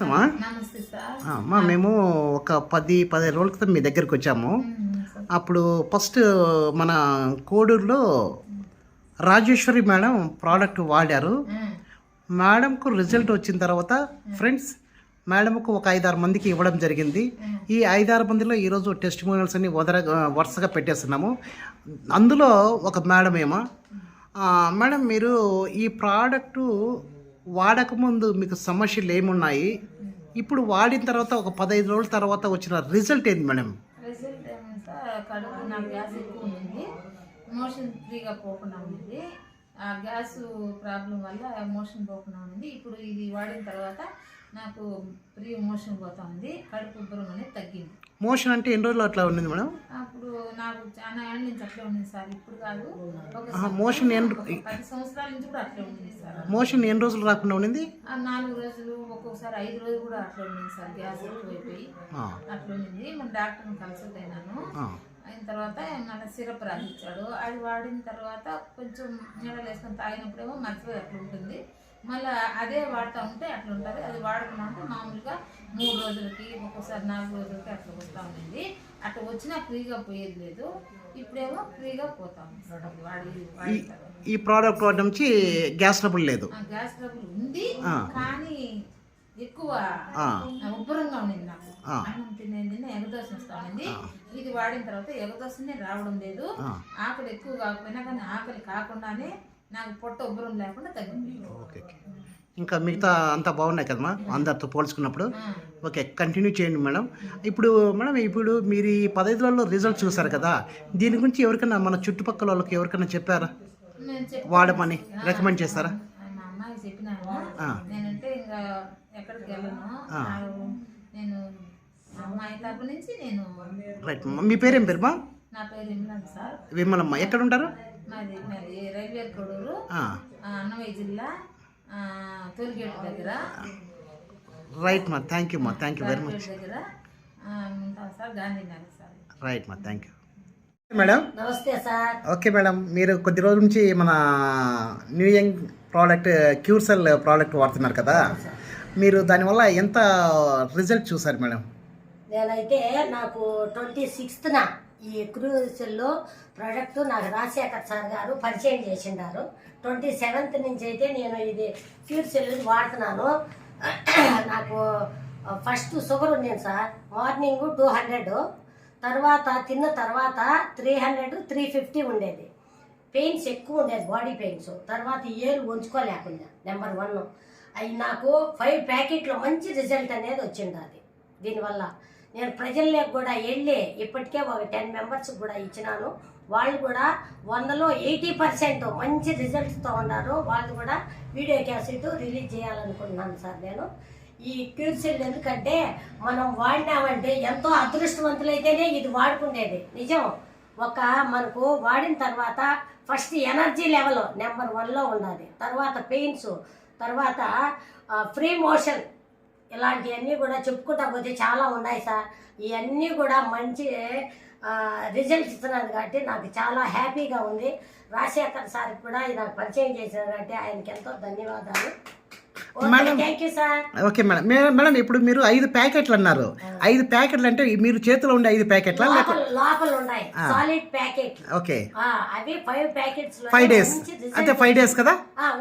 అమ్మా నమస్తే సార్. అమ్మా మేము ఒక 10-15 రోజుల క్రితం మీ దగ్గరికి వచ్చాము. అప్పుడు ఫస్ట్ మన కోడూరులో రాజేశ్వరి మేడం ప్రోడక్ట్ వాడారు. మేడంకు రిజల్ట్ వచ్చిన తర్వాత ఫ్రెండ్స్ మేడంకు ఒక 5-6 మందికి ఇవ్వడం జరిగింది. ఈ 5-6 మందిలో ఈరోజు టెస్టిమోనియల్స్ అన్ని వరుసగా పెట్టేస్తున్నాము. అందులో ఒక మేడం ఏమో మేడం మీరు ఈ ప్రోడక్టు వాడకముందు మీకు సమస్యలు ఏమున్నాయి, ఇప్పుడు వాడిన తర్వాత ఒక 15 రోజుల తర్వాత వచ్చిన రిజల్ట్ ఏంది మేడం? రిజల్ట్ ఏమైనా సార్, కడుపు నాకు గ్యాస్ ఎక్కువ ఉంది, మోషన్ ఫ్రీగా పోకుండా ఉంది. ఆ గ్యాస్ ప్రాబ్లం వల్ల మోషన్ పోకుండా ఉంది. ఇప్పుడు ఇది వాడిన తర్వాత నాకు ఫ్రీ మోషన్ పోతా ఉంది, కడుపు ఉబ్బరం అనేది తగ్గింది. మోషన్ అంటే ఎన్ని రోజులు అట్లా ఉండింది మేడం? అప్పుడు నాకు చాలా ఏళ్ళ నుంచి అట్లే ఉంది సార్, ఇప్పుడు కాదు. మోషన్ 10 సంవత్సరాల నుంచి కూడా అట్లే ఉంది సార్. మోషన్ ఎన్ని రోజులు రాకుండా ఉండింది? 4 రోజులు, ఒక్కొక్కసారి 5 రోజులు కూడా అట్లా ఉంది సార్. గ్యాస్ ఎక్కువైపోయి అట్లా ఉంది. మన డాక్టర్ని కన్సల్ట్ అయినాను. అయిన తర్వాత మళ్ళీ సిరప్ రాసిచ్చాడు. అది వాడిన తర్వాత కొంచెం నీడలు వేసుకొని తాగినప్పుడేమో మర్చిపోయి అట్లా ఉంటుంది. మళ్ళీ అదే వాడుతూ ఉంటే అట్లా ఉంటుంది. అది వాడకుండా ఉంటే మామూలుగా 3 రోజులకి, ఒక్కోసారి 4 రోజులకి అట్లా వస్తూ ఉంటుంది. అట్లా వచ్చినా ఫ్రీగా పోయేది లేదు. ఇప్పుడేమో ఫ్రీగా పోతా ఉంది. ఈ ప్రోడక్ట్ వాడడం నుంచి గ్యాస్ ట్రబుల్ లేదు. గ్యాస్ ట్రబుల్ ఉంది కానీ ఎక్కువ ఉబ్బరంగా ఉండింది. నాకు అన్నం తినేది ఎగదోశ వస్తా ఉంది. ఇది వాడిన తర్వాత ఎగదోశనే రావడం లేదు. ఆకలి ఎక్కువ కాకపోయినా కానీ ఆకలి కాకుండానే నాకు పొట్ట ఉబ్బరం లేకుండా తగ్గింది. ఓకే, ఇంకా మిగతా అంతా బాగున్నాయి కదమ్మా అందరితో పోల్చుకున్నప్పుడు? ఓకే, కంటిన్యూ చేయండి మేడం. ఇప్పుడు మీరు ఈ 15 రోజుల్లో రిజల్ట్ చూసారు కదా, దీని గురించి ఎవరికైనా మన చుట్టుపక్కల వాళ్ళకి ఎవరికైనా చెప్పారా? వాడమని రికమెండ్ చేస్తారా? మా అమ్మాయి చెప్పినాను. నేనంటే ఇంకా ఎక్కడికి వెళ్ళను. నేను అమ్మాయి తరపు నుంచి నేను. రైట్. మీ పేరేం పేరుమా? నా పేరు విమలమ్మ సార్. విమలమ్మ. ఎక్కడ ఉంటారు? మాది రైల్వే కోడూరు, అన్నమయ్య జిల్లా, తోలిగేట్ దగ్గర. రైట్ మా, థ్యాంక్ యూ మా, థ్యాంక్ యూ వెరీ మచ్. దగ్గర ఉంటాం సార్, గాంధీనగర్ సార్. రైట్ మా, థ్యాంక్ యూ మేడం. నమస్తే సార్. ఓకే మేడం, మీరు కొద్ది రోజుల నుంచి మన న్యూ యంగ్ ప్రోడక్ట్ క్యూర్సెల్ ప్రోడక్ట్ వాడుతున్నారు కదా, మీరు దానివల్ల ఎంత రిజల్ట్ చూసారు మేడం? నేనైతే నాకు 26న ఈ క్యూర్సెల్లో ప్రోడక్ట్ నాకు రాజశేఖర్ సార్ గారు పరిచయం చేసిండారు. 27th నుంచి అయితే నేను ఇది క్యూర్సెల్ వాడుతున్నాను. నాకు ఫస్ట్ షుగర్ ఉండేది సార్, మార్నింగ్ 200, తర్వాత తిన్న తర్వాత 300, 350 ఉండేది. పెయిన్స్ ఎక్కువ ఉండేది, బాడీ పెయిన్స్. తర్వాత ఏళ్ళు ఉంచుకోలేకుండా నెంబర్ 1 అవి నాకు 5 ప్యాకెట్లో మంచి రిజల్ట్ అనేది వచ్చింది. అది దీనివల్ల నేను ప్రజల్లోకి కూడా వెళ్ళి ఇప్పటికే ఒక 10 మెంబర్స్కి కూడా ఇచ్చినాను. వాళ్ళు కూడా 100లో 80% మంచి రిజల్ట్స్తో ఉన్నారు. వాళ్ళు కూడా వీడియో క్యాసెట్ రిలీజ్ చేయాలనుకుంటున్నాను సార్ నేను ఈ క్యూర్సెల్. ఎందుకంటే మనం వాడినామంటే ఎంతో అదృష్టవంతులైతేనే ఇది వాడుకునేది నిజం. మనకు వాడిన తర్వాత ఫస్ట్ ఎనర్జీ లెవెల్ నెంబర్ 1లో ఉండాలి. తర్వాత పెయిన్స్, తర్వాత ఫ్రీ మోషన్, ఇలాంటివన్నీ కూడా చెప్పుకుంటా పోతే చాలా ఉన్నాయి సార్. ఇవన్నీ కూడా మంచి రిజల్ట్ ఇస్తున్నది కాబట్టి నాకు చాలా హ్యాపీగా ఉంది. రాజశేఖర్ సార్కి కూడా నాకు పరిచయం చేసినారు కాబట్టి ఆయనకి ఎంతో ధన్యవాదాలు. Thank you sir. Okay madam. Madam ఇప్పుడు మీరు 5 ప్యాకెట్లు అన్నారు. 5 ప్యాకెట్లు అంటే మీరు చేతిలో ఉండే 5 ప్యాకెట్ల లోపల ఉన్నాయి సాలిడ్ ప్యాకెట్. ఓకే, అవి 5 ప్యాకెట్స్ 5 days అంటే 5 days కదా?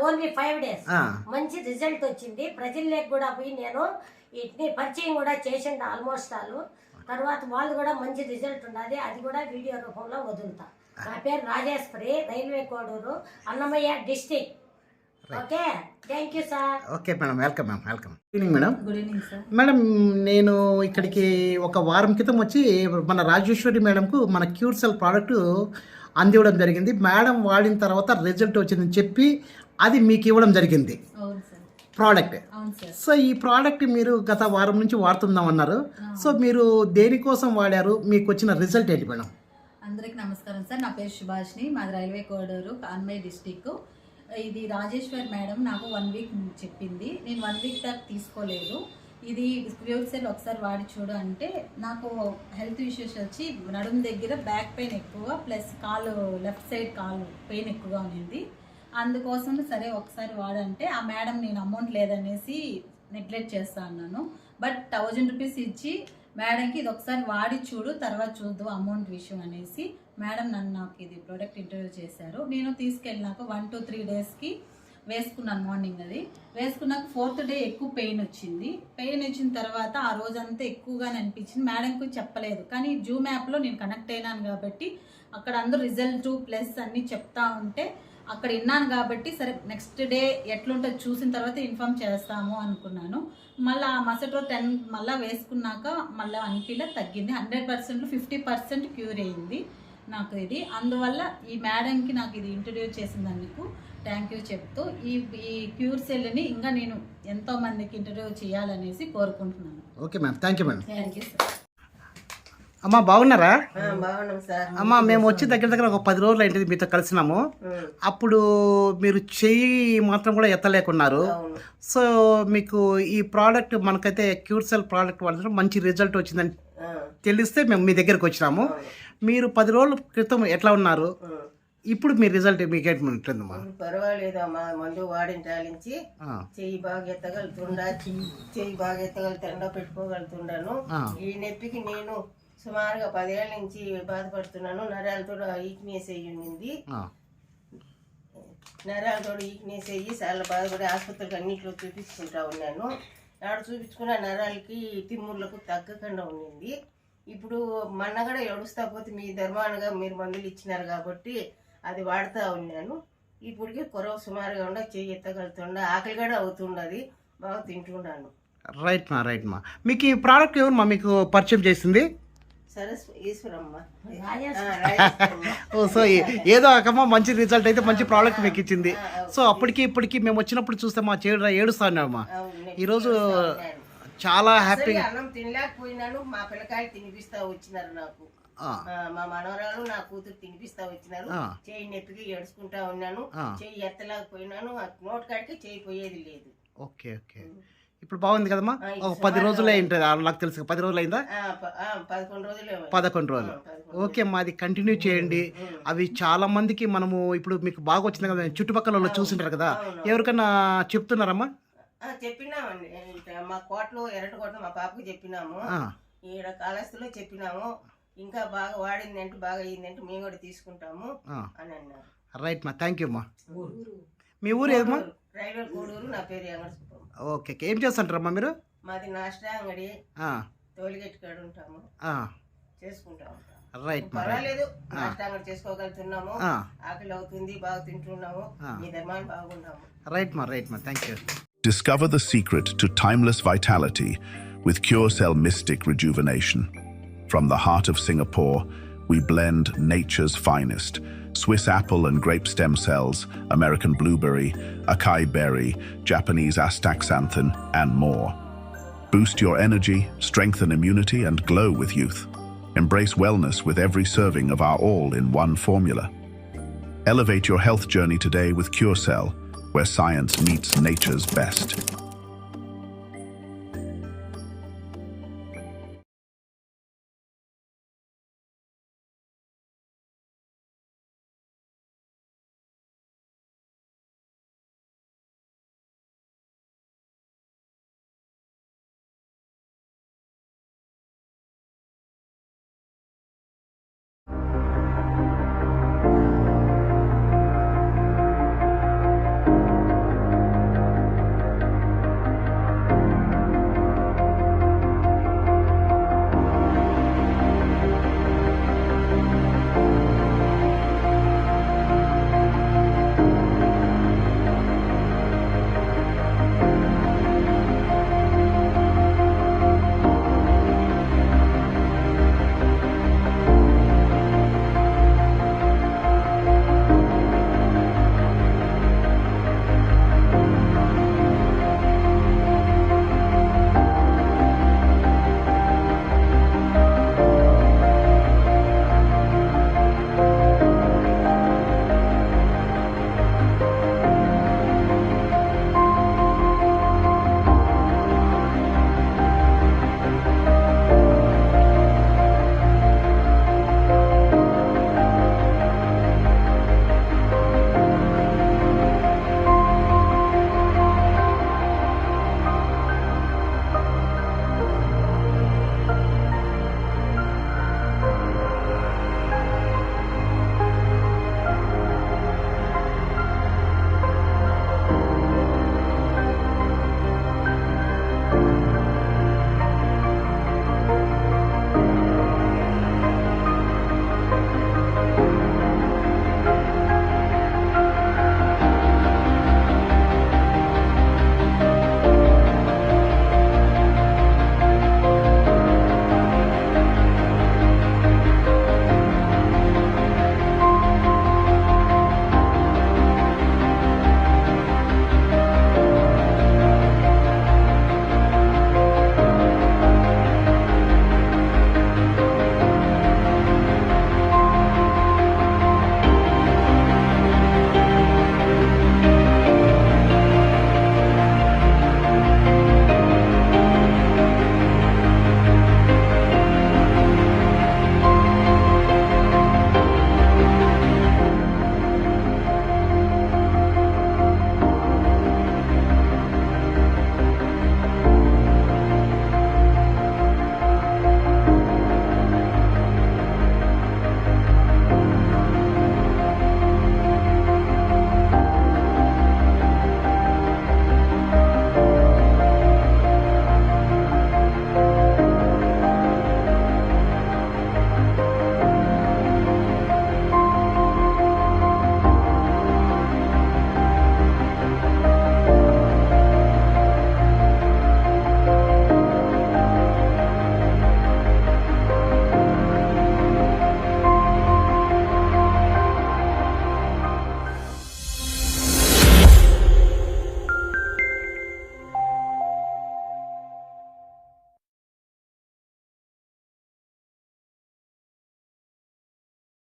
ఓన్లీ 5 days మంచి రిజల్ట్ వచ్చింది. ప్రజల్లోకి కూడా పోయి నేను వీటిని పరిచయం కూడా చేసిండు ఆల్మోస్ట్ ఆల్. తర్వాత వాళ్ళు కూడా మంచి రిజల్ట్ ఉన్నది. అది కూడా వీడియో రూపంలో వదులుతా. నా పేరు Rajeshwari, railway Koduru, Annamayya district. Okay, thank you sir. Okay madam, welcome ma'am, welcome. Good evening madam. Good evening sir. Madam, నేను ఇక్కడికి ఒక వారం క్రితం వచ్చి మన రాజేశ్వరి మేడంకు మన క్యూర్సెల్ ప్రోడక్ట్ అందివ్వడం జరిగింది. మేడం వాడిన తర్వాత రిజల్ట్ వచ్చిందని చెప్పి అది మీకు ఇవ్వడం జరిగింది ప్రోడక్ట్. సో ఈ ప్రోడక్ట్ మీరు గత వారం నుంచి వాడుతుందామన్నారు. సో మీరు దేనికోసం వాడారు, మీకు వచ్చిన రిజల్ట్ ఏంటి మేడం? అందరికి నమస్కారం సార్. నా పేరు సుభాష్ని, మాది రైల్వే కోడూరు, అన్నమయ్య డిస్టిక్. ఇది రాజేశ్వర్ మేడం నాకు 1 వీక్ చెప్పింది. నేను 1 వీక్ దాకా తీసుకోలేదు. ఇది క్యూర్సెల్ ఒకసారి వాడి చూడు అంటే నాకు హెల్త్ ఇష్యూస్ వచ్చి నడుము దగ్గర బ్యాక్ పెయిన్ ఎక్కువ, ప్లస్ కాలు లెఫ్ట్ సైడ్ కాలు పెయిన్ ఎక్కువగా ఉంది. అందుకోసం సరే ఒకసారి వాడంటే ఆ మేడం నేను అమౌంట్ లేదనేసి నెగ్లెక్ట్ చేస్తా అన్నాను. బట్ 1000 రూపీస్ ఇచ్చి మేడంకి ఇది ఒకసారి వాడి చూడు, తర్వాత చూద్దు అమౌంట్ విషయం అనేసి మేడం నాకు ఇది ప్రోడక్ట్ ఇంట్రడ్యూస్ చేశారు. నేను తీసుకెళ్ళినాక 1 to 3 డేస్కి వేసుకున్నాను. మార్నింగ్ అది వేసుకున్నాక 4th డే ఎక్కువ పెయిన్ వచ్చింది. పెయిన్ వచ్చిన తర్వాత ఆ రోజంతా ఎక్కువగానే అనిపించింది. మేడంకి చెప్పలేదు, కానీ జూమ్ యాప్లో నేను కనెక్ట్ అయినాను కాబట్టి అక్కడ అందరూ రిజల్ట్ ప్లస్ అన్నీ చెప్తా ఉంటే అక్కడ విన్నాను కాబట్టి సరే నెక్స్ట్ డే ఎట్లుంటుందో చూసిన తర్వాత ఇన్ఫామ్ చేస్తాము అనుకున్నాను. మళ్ళీ ఆ మసటో 10 మళ్ళీ వేసుకున్నాక మళ్ళీ అనిపిల్ల తగ్గింది. 100%లో 50% క్యూర్ అయింది నాకు ఇది. అందువల్ల ఈ మేడంకి నాకు ఇది ఇంట్రడ్యూస్ చేసినందుకు థ్యాంక్ యూ చెప్తూ ఈ క్యూర్ సెల్ని ఇంకా నేను ఎంతో మందికి ఇంట్రడ్యూస్ చేయాలనేసి కోరుకుంటున్నాను. Okay ma'am, thank you ma'am. Thank you sir. అమ్మా బాగున్నారా? బాగున్నాం సార్. అమ్మా మేము వచ్చి దగ్గర ఒక 10 రోజులు అయింది మీతో కలిసినాము. అప్పుడు మీరు చెయ్యి మాత్రం కూడా ఎత్తలేకున్నారు. సో మీకు ఈ ప్రోడక్ట్ మనకైతే క్యూర్ సెల్ ప్రోడక్ట్ వాడడం మంచి రిజల్ట్ వచ్చిందని తెలిస్తే మేము మీ దగ్గరికి వచ్చినాము. మీరు 10 రోజుల క్రితం ఎట్లా ఉన్నారు, ఇప్పుడు మీ రిజల్ట్ మీకు ఎట్లుంటుందమ్మా? పర్వాలేదమ్మా, మందు వాడిన టాలించి చెయ్యి బాగా ఎత్తగలుగుతుండా, చెయ్యి బాగా ఎత్తగలుగుతుండా, పెట్టుకోగలుగుతుండాను. ఈ నొప్పికి నేను సుమారుగా 10 ఏళ్ళ నుంచి బాధపడుతున్నాను. నరాలతో ఈక్నెస్ అయ్యి ఉంది. నరాలతో ఈక్నెస్ అయ్యి చాలా బాధపడి ఆసుపత్రికి అన్నింటిలో చూపించుకుంటా ఉన్నాను. ఆడ చూపించుకున్న నరాలకి తిమ్ముర్లకు తగ్గకుండా ఉండింది. ఇప్పుడు మొన్న కూడా ఏడుస్తా పోతే మీ ధర్మానుగా మీరు మందులు ఇచ్చినారు కాబట్టి అది వాడుతూ ఉన్నాను. ఇప్పటికి కొరవ సుమారుగా ఉండ, చెయ్యి ఎత్తగలుగుతుండ, ఆకలి కూడా అవుతుండది, బాగా తింటున్నాను. రైట్ మా. మీకు ఈ ప్రోడక్ట్ ఎవరు మీకు పరిచయం చేసింది? ఈశ్వరమ్మ. ఓ, సో ఏదో ఒకమ్మా మంచి రిజల్ట్ అయితే మంచి ప్రోడక్ట్ మీకు ఇచ్చింది. సో అప్పటికి ఇప్పటికి మేము వచ్చినప్పుడు చూస్తే మా ఏడుస్తా ఉన్నామమ్మా. ఈరోజు చాలా హ్యాపీగా అన్నం తినలేకపోయినాను. మా పిల్లకాయలు తినిపిస్తా వచ్చినారు నాకు. మా మనవరాలు నా కూతురు తినిపిస్తా వచ్చినారు. చెయ్యి నొప్పికి ఏడుచుకుంటా ఉన్నాను. చెయ్యి ఎత్తలేకపోయినాను. నోటి కాడికి చెయ్యి పోయేది లేదు. ఓకే. ఇప్పుడు బాగుంది కదమ్మా? ఒక 10 రోజులే ఉంటుంది నాకు తెలుసు. 10 రోజులు అయిందా? 11 రోజులు. ఓకే అమ్మా, అది కంటిన్యూ చేయండి. అవి చాలా మందికి మనము ఇప్పుడు మీకు బాగా వచ్చింది కదా, చుట్టుపక్కల వాళ్ళు చూసింటారు కదా, ఎవరికన్నా చెప్తున్నారమ్మా? చెప్పినామండి. మా కోటలో ఎర్రకోట మా పాపకు చెప్పినాము, ఈడ కాళహస్తిలో చెప్పినాము. ఇంకా బాగా వాడిందంటే బాగా అయ్యిందంటే మేము కూడా తీసుకుంటాము అని అన్నారు. రైట్ మా, థ్యాంక్ యూ అమ్మా. మీ ఊరు ఏదమ్మా? రైల్వే కోడూరు. నా పేరు ఎంగడసుకుప్పం. ఓకే. ఏం చేస్తుంటారమ్మా మీరు? మాది నాష్టా అంగడి, తోలిగెట్టు కాడ ఉంటాము, చేసుకుంటా ఉంటాము. రైట్, పర్వాలేదు. నాష్టా అంగడి చేసుకోగలుగుతున్నాము, ఆకలి అవుతుంది, బాగా తింటున్నాము, మీ ధర్మాన్ని బాగున్నాము. రైట్ మా, thank you. Discover the secret to timeless vitality with CureCell Mystic Rejuvenation. From the heart of Singapore, we blend nature's finest: Swiss apple and grape stem cells, American blueberry, acai berry, Japanese astaxanthin, and more. Boost your energy, strengthen immunity, and glow with youth. Embrace wellness with every serving of our all-in-one formula. Elevate your health journey today with CureCell, where science meets nature's best.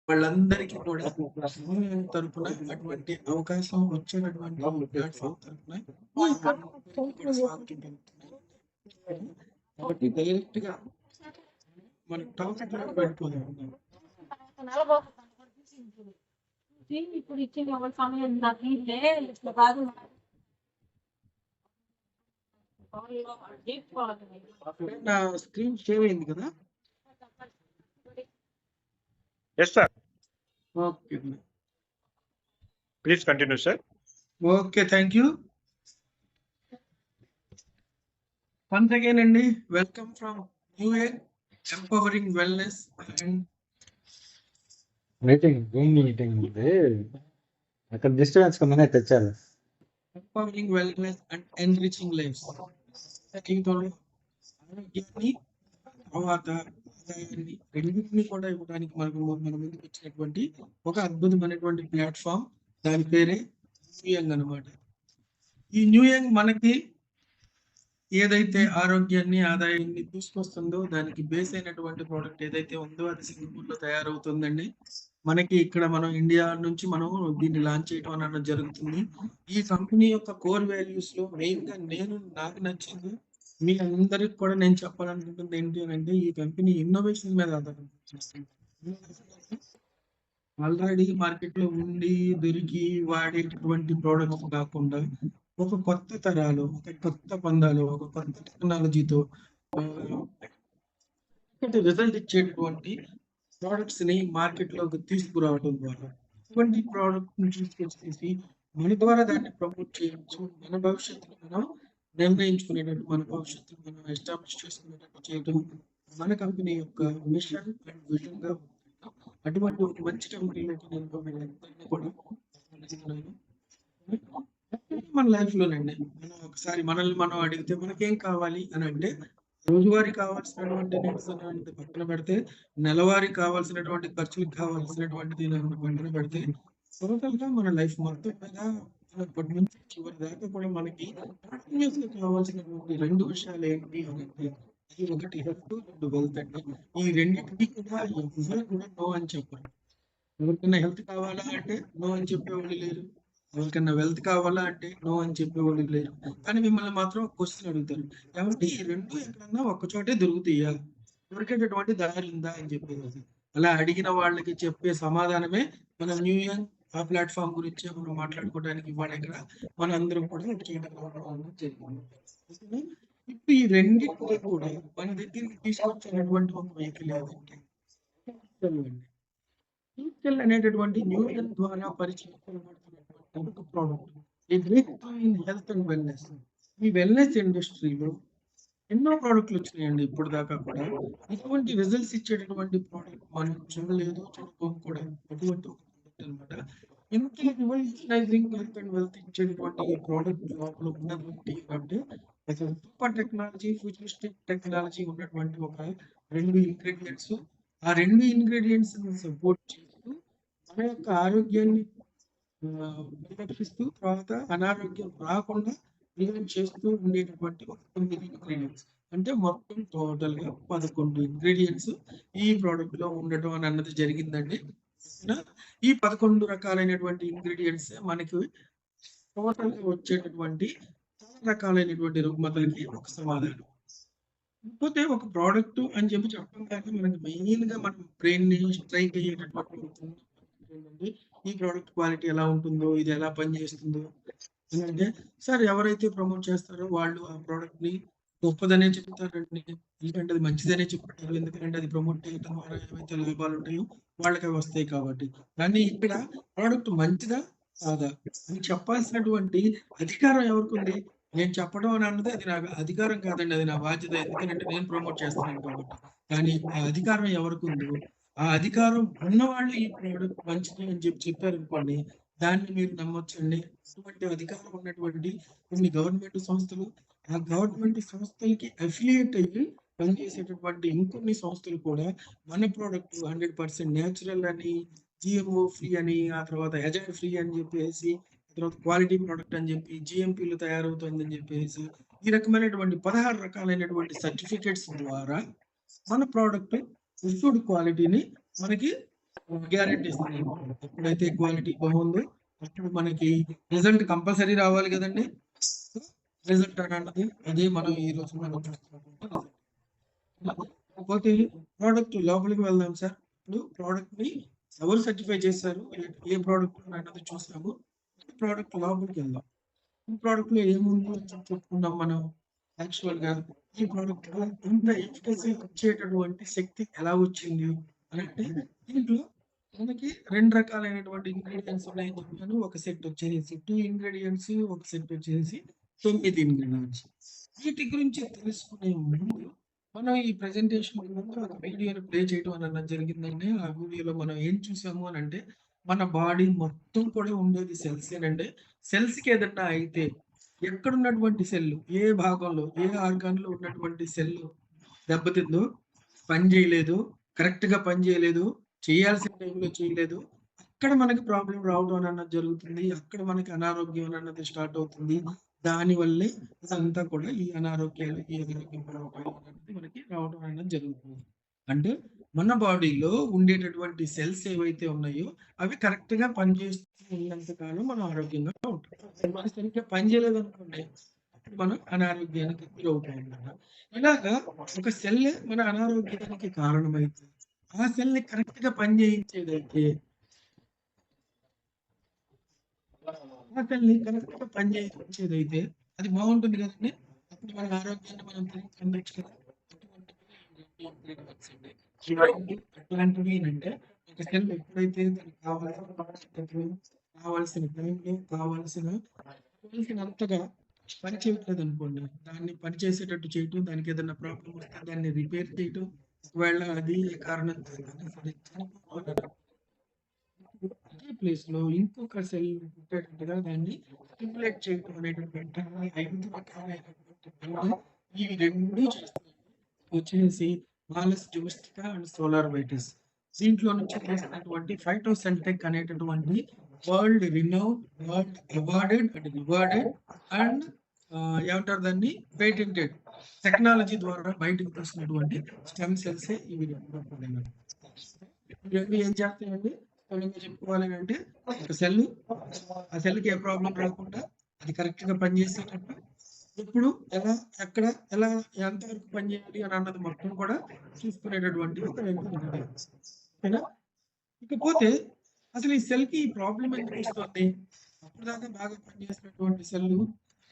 వాళ్ళందరికీ కూడా సమూహం తరపున అటువంటి అవకాశం వచ్చేటటువంటి platform తరపున కూడా స్వాగతం పలుకుతున్నాను. కాబట్టి డైరెక్ట్ గా మన టాపిక్ లోకి వెళ్ళిపోదాం. ఇప్పుడు ఇచ్చిన ఎవరి సమయం నాకు ఇట్లా కాదు నా స్క్రీన్ షేర్ అయింది కదా. Yes, sir. Okay Please continue, sir. Okay, thank you. Once again అండి, welcome from New York empowering wellness and meeting Zoom meeting ఉంది అక్కడ డిస్టర్బెన్స్ కొందనే తెచ్చారు. Empowering wellness and enriching lives. జీవితంలో ఆరోగ్యాన్ని తర్వాత ఆదాయాన్ని రెండింటినీ కూడా ఇవ్వడానికి మన ముందుకు వచ్చినటువంటి ఒక అద్భుతమైనటువంటి ప్లాట్ఫామ్, దాని పేరే న్యూయంగ్ అనమాట. ఈ న్యూయంగ్ మనకి ఏదైతే ఆరోగ్యాన్ని ఆదాయాన్ని తీసుకొస్తుందో దానికి బేస్ అయినటువంటి ప్రోడక్ట్ ఏదైతే ఉందో అది సింగపూర్ లో తయారవుతుందండి. మనకి ఇక్కడ మనం ఇండియా నుంచి మనం దీన్ని లాంచ్ చేయడం అనేది జరుగుతుంది. ఈ కంపెనీ యొక్క కోర్ వాల్యూస్ లో మెయిన్ గా నాకు నచ్చింది, మీ అందరికి కూడా నేను చెప్పాలనుకుంటుంది ఏంటి అని అంటే, ఈ కంపెనీ ఇన్నోవేషన్ మీద ఆధారపడుతుంది. ఆల్రెడీ మార్కెట్ లో ఉండి దొరికి వాడేటటువంటి ప్రోడక్ట్స్ కాకుండా ఒక కొత్త తరాలు, ఒక కొత్త పందాలు, ఒక కొత్త టెక్నాలజీతో రిజల్ట్ ఇచ్చేటటువంటి ప్రోడక్ట్స్ ని మార్కెట్ లోకి తీసుకురావడం ద్వారా ఇటువంటి ప్రోడక్ట్ ని తీసుకొచ్చేసి మన ద్వారా దాన్ని ప్రమోట్ చేయొచ్చు. మన భవిష్యత్తుని మనం నిర్ణయించుకునేటట్టు, మన భవిష్యత్తుని మనం ఎస్టాబ్లిష్ చేసుకునేటట్టు చేయడం మన కంపెనీ యొక్క మిషన్ అండ్ విజన్ గా ఉంది. అటువంటి ఒక మంచి కంపెనీలోకి నేను కూడా మన లైఫ్ లోనండి మనం ఒకసారి మనల్ని మనం అడిగితే మనకేం కావాలి అని అంటే, రోజువారీ కావాల్సినటువంటి నీడ్స్ అనేది పక్కన పెడితే, నెలవారీ కావాల్సినటువంటి ఖర్చులకు కావాల్సినటువంటిది పక్కన పెడితే, టోటల్ గా మన లైఫ్ మొత్తం మీద ఇప్పటి నుంచి చివరి దాకా కూడా మనకి కంటిన్యూస్ గా కావాల్సినటువంటి రెండు విషయాలు ఏంటి అని అంటే, ఇది ఒకటి హెల్త్, రెండు వెల్త్ అండి. ఈ రెండింటికి కూడా ఎవరు కూడా నో అని చెప్పారు. ఎవరికైనా హెల్త్ కావాలా అంటే నో అని చెప్పేవాళ్ళు లేరు, ఎవరికైనా వెల్త్ కావాలా అంటే నో అని చెప్పేవాళ్ళు లేరు. కానీ మిమ్మల్ని మాత్రం క్వశ్చన్ అడుగుతారు, ఏమంటే ఈ రెండు ఎక్కడన్నా ఒక్కచోటే దొరుకుతాయా, దొరికేటటువంటి దారి ఉందా అని చెప్పేది. అలా అడిగిన వాళ్ళకి చెప్పే సమాధానమే మన న్యూయంగ్ ఆ ప్లాట్ఫామ్ గురించి మనం మాట్లాడుకోవడానికి ఇవాళ ఇక్కడ మన అందరం కూడా జరిగింది. ఇప్పుడు ఈ రెండింటినీ కూడా మన దగ్గరికి తీసుకొచ్చినటువంటి ఒక వెహికల్ ఏదంటే ఈక్వల్ అనేటటువంటి న్యూయంగ్ ద్వారా పరిచయం ఒక ప్రోడక్ట్, ఈ break in health and wellness. ఈ వెల్నెస్ ఇండస్ట్రీలో ఎన్నో ప్రోడక్ట్లు వచ్చినాయండి ఇప్పుడు దాకా కూడా. ఇటువంటి రిజల్ట్స్ ఇచ్చేటటువంటి ప్రోడక్ట్ మనం చూడలేదు, చూడకపోం కూడా. అటువంటి ఒక ప్రోడక్ట్ అనమాట. ఇంత రివల్యూషనైజింగ్ హెల్త్ అండ్ వెల్త్ ఇచ్చేటటువంటి ఈ ప్రోడక్ట్ లోపల ఉన్నటువంటి అంటే సూపర్ టెక్నాలజీ, ఫ్యూచరిస్టిక్ టెక్నాలజీ ఉన్నటువంటి ఒక రెండు ఇంగ్రీడియంట్స్. ఆ రెండు ఇంగ్రీడియంట్స్ సపోర్ట్ చేస్తూ మన యొక్క ఆరోగ్యాన్ని పరిరక్షిస్తూ, తర్వాత అనారోగ్యం రాకుండా ప్రివెంట్ చేస్తూ ఉండేటటువంటి ఒక 9 ఇంగ్రీడియంట్స్. అంటే మొత్తం టోటల్ గా 11 ఇంగ్రీడియంట్స్ ఈ ప్రోడక్ట్ లో ఉండటం అని అన్నది జరిగిందండి. ఈ 11 రకాలైనటువంటి ఇంగ్రీడియంట్స్ మనకి టోటల్ గా వచ్చేటటువంటి చాలా రకాలైనటువంటి రుగ్మతలకి ఒక సమాధానం. కాకపోతే ఒక ప్రోడక్ట్ అని చెప్పి చెప్పడం కానీ మనకి మెయిన్ గా మనం బ్రెయిన్ ని స్ట్రైక్ అయ్యేటటువంటి ఈ ప్రోడక్ట్ క్వాలిటీ ఎలా ఉంటుందో, ఇది ఎలా పనిచేస్తుందో. ఎందుకంటే సార్ ఎవరైతే ప్రమోట్ చేస్తారో వాళ్ళు ఆ ప్రోడక్ట్ ని గొప్పదనే చెప్తారండి, ఎందుకంటే అది మంచిదనే చెప్తారు. ఎందుకంటే అది ప్రమోట్ చేయడం ద్వారా ఏవైతే లాభాలు ఉంటాయో వాళ్ళకి అవి వస్తాయి కాబట్టి. కానీ ఇక్కడ ప్రోడక్ట్ మంచిదా కాదా అని చెప్పాల్సినటువంటి అధికారం ఎవరికి ఉంది? నేను చెప్పడం అని అన్నది అది నా అధికారం కాదండి, అది నా బాధ్యత. ఎందుకంటే నేను ప్రమోట్ చేస్తున్నాను కాబట్టి. కానీ ఆ అధికారం ఎవరికి ఉందో, ఆ అధికారం ఉన్నవాళ్ళు ఈ ప్రోడక్ట్ మంచిది అని చెప్పారు అనుకోండి, దాన్ని మీరు నమ్మొచ్చండి. అటువంటి అధికారం ఉన్నటువంటి కొన్ని గవర్నమెంట్ సంస్థలు, ఆ గవర్నమెంట్ సంస్థలకి అఫిలియేట్ అయ్యి పనిచేసేటటువంటి ఇంకొన్ని సంస్థలు కూడా మన ప్రోడక్ట్ 100% న్యాచురల్ అని, జిఎంఓ ఫ్రీ అని, ఆ తర్వాత ఎజైల్ ఫ్రీ అని చెప్పేసి, తర్వాత క్వాలిటీ ప్రోడక్ట్ అని చెప్పి, జిఎంపీలు తయారవుతుందని చెప్పేసి, ఈ రకమైనటువంటి 16 రకాలైనటువంటి సర్టిఫికేట్స్ ద్వారా మన ప్రోడక్ట్ ఫుడ్ క్వాలిటీని మనకి గ్యారెంటీ ఇస్తుంది. ఎప్పుడైతే క్వాలిటీ బాగుందో అప్పుడు మనకి రిజల్ట్ కంపల్సరీ రావాలి కదండి. రిజల్ట్ అన్నది అదే మనం ఈ రోజు మనం చూస్తున్నటువంటి result. కాకపోతే ప్రోడక్ట్ లోపలికి వెళ్దాం సార్. ఇప్పుడు ప్రోడక్ట్ ని ఎవరు సర్టిఫై చేశారు, ఏ ప్రోడక్ట్ అన్నది చూసాము. ప్రోడక్ట్ లోపలికి వెళ్దాం. ఈ ప్రోడక్ట్ లో ఏముంది అని చెప్పుకున్నాం మనం. యాక్చువల్ గా ఈ ప్రోడక్ట్ లో ఇంత ఎఫికసీ వచ్చేటటువంటి శక్తి ఎలా వచ్చింది అని అంటే, దీంట్లో మనకి 2 రకాలైనటువంటి ఇంగ్రీడియంట్స్ ఉన్నాయని చెప్పాను. ఒక సెట్ వచ్చేసి 2 ఇంగ్రీడియంట్స్, ఒక సెట్ వచ్చేసి 9 ఇంగ్రీడియంట్స్. వీటి గురించి తెలుసుకునే ముందు మనం ఈ ప్రెజెంటేషన్ ముందు ఒక వీడియోని ప్లే చేయడం అన్నది జరిగిందండి. ఆ వీడియోలో మనం ఏం చూసాము అని అంటే, మన బాడీ మొత్తం కూడా ఉండేది సెల్సేనండి. సెల్స్ కి ఏదన్నా అయితే ఎక్కడున్నటువంటి సెల్, ఏ భాగంలో, ఏ ఆర్గాన్ లో ఉన్నటువంటి సెల్ దెబ్బతిందో, పని చేయలేదు, కరెక్ట్ గా పని చేయలేదు, చేయాల్సిన టైంలో చేయలేదు, అక్కడ మనకి ప్రాబ్లం రావడం అన్నది జరుగుతుంది. అక్కడ మనకి అనారోగ్యం అన్నది స్టార్ట్ అవుతుంది. దానివల్లే ఇదంతా కూడా ఈ అనారోగ్యాలు, ఈ అనారోగ్యం అనేది మనకి రావడం అనేది జరుగుతుంది. అంటే మన బాడీలో ఉండేటటువంటి సెల్స్ ఏవైతే ఉన్నాయో అవి కరెక్ట్ గా పనిచేస్తూ ఉన్నంత కాలం మనం ఆరోగ్యంగా ఉంటాం. మన సరిగ్గా పని చేయలేదు అనుకోండి, మనం అనారోగ్యానికి గురవుతాం అన్నమాట. ఇలాగా ఒక సెల్ మన అనారోగ్యానికి కారణమైతే, ఆ సెల్ ని కరెక్ట్ గా పని చేయించేదైతే, ఆ సెల్ ని కరెక్ట్ గా పని చేయించేదైతే అది బాగుంటుంది కదండి. అప్పుడు మన ఆరోగ్యాన్ని మనం తిరిగి పొందొచ్చు కదా. ఎట్లాంటివి అంటే, ఒక సెల్ ఎప్పుడైతే దానికి కావాల్సిన టైంలో కావాల్సినంతగా పని చేయట్లేదు అనుకోండి, దాన్ని పని చేసేటట్టు చేయటం, దానికి ఏదైనా ప్రాబ్లం వస్తే దాన్ని రిపేర్ చేయటం, ఒకవేళ అది ఏ కారణం అదే ప్లేస్ లో ఇంకొక సెల్ పుట్టేటట్టుగా దాన్ని స్టిమ్యులేట్ చేయటం అనేటటువంటి 5 రకాలైనటువంటి పనులు ఈ 2 చేస్తున్నాయి. వచ్చేసి మాలస్ జోస్టికా అండ్ సోలార్ వైటిస్. దీంట్లో నుంచి చేసినటువంటి ఫైటోసెంటెక్ అనేటటువంటి world renown, world awarded and rewarded and ఏమంటారు దాన్ని, పేటెంటెడ్ టెక్నాలజీ ద్వారా బయటకు తీసినటువంటి స్టెమ్ సెల్స్ ఇవి. ఇవన్నీ ఏం చేస్తాయండి, చెప్పుకోవాలి అంటే, ఒక సెల్, ఆ సెల్కి ఏ ప్రాబ్లం రాకుండా అది కరెక్ట్ గా పనిచేసేటట్టు, ఎప్పుడు ఎలా, ఎక్కడ, ఎలా, ఎంతవరకు పనిచేయాలి అని అన్నది మొత్తం కూడా చూసుకునేటటువంటి ఒక ఓకేనా. ఇకపోతే అసలు ఈ సెల్ కి ప్రాబ్లం ఎందుకు వస్తుంది? అప్పుడు దాకా బాగా పనిచేసినటువంటి సెల్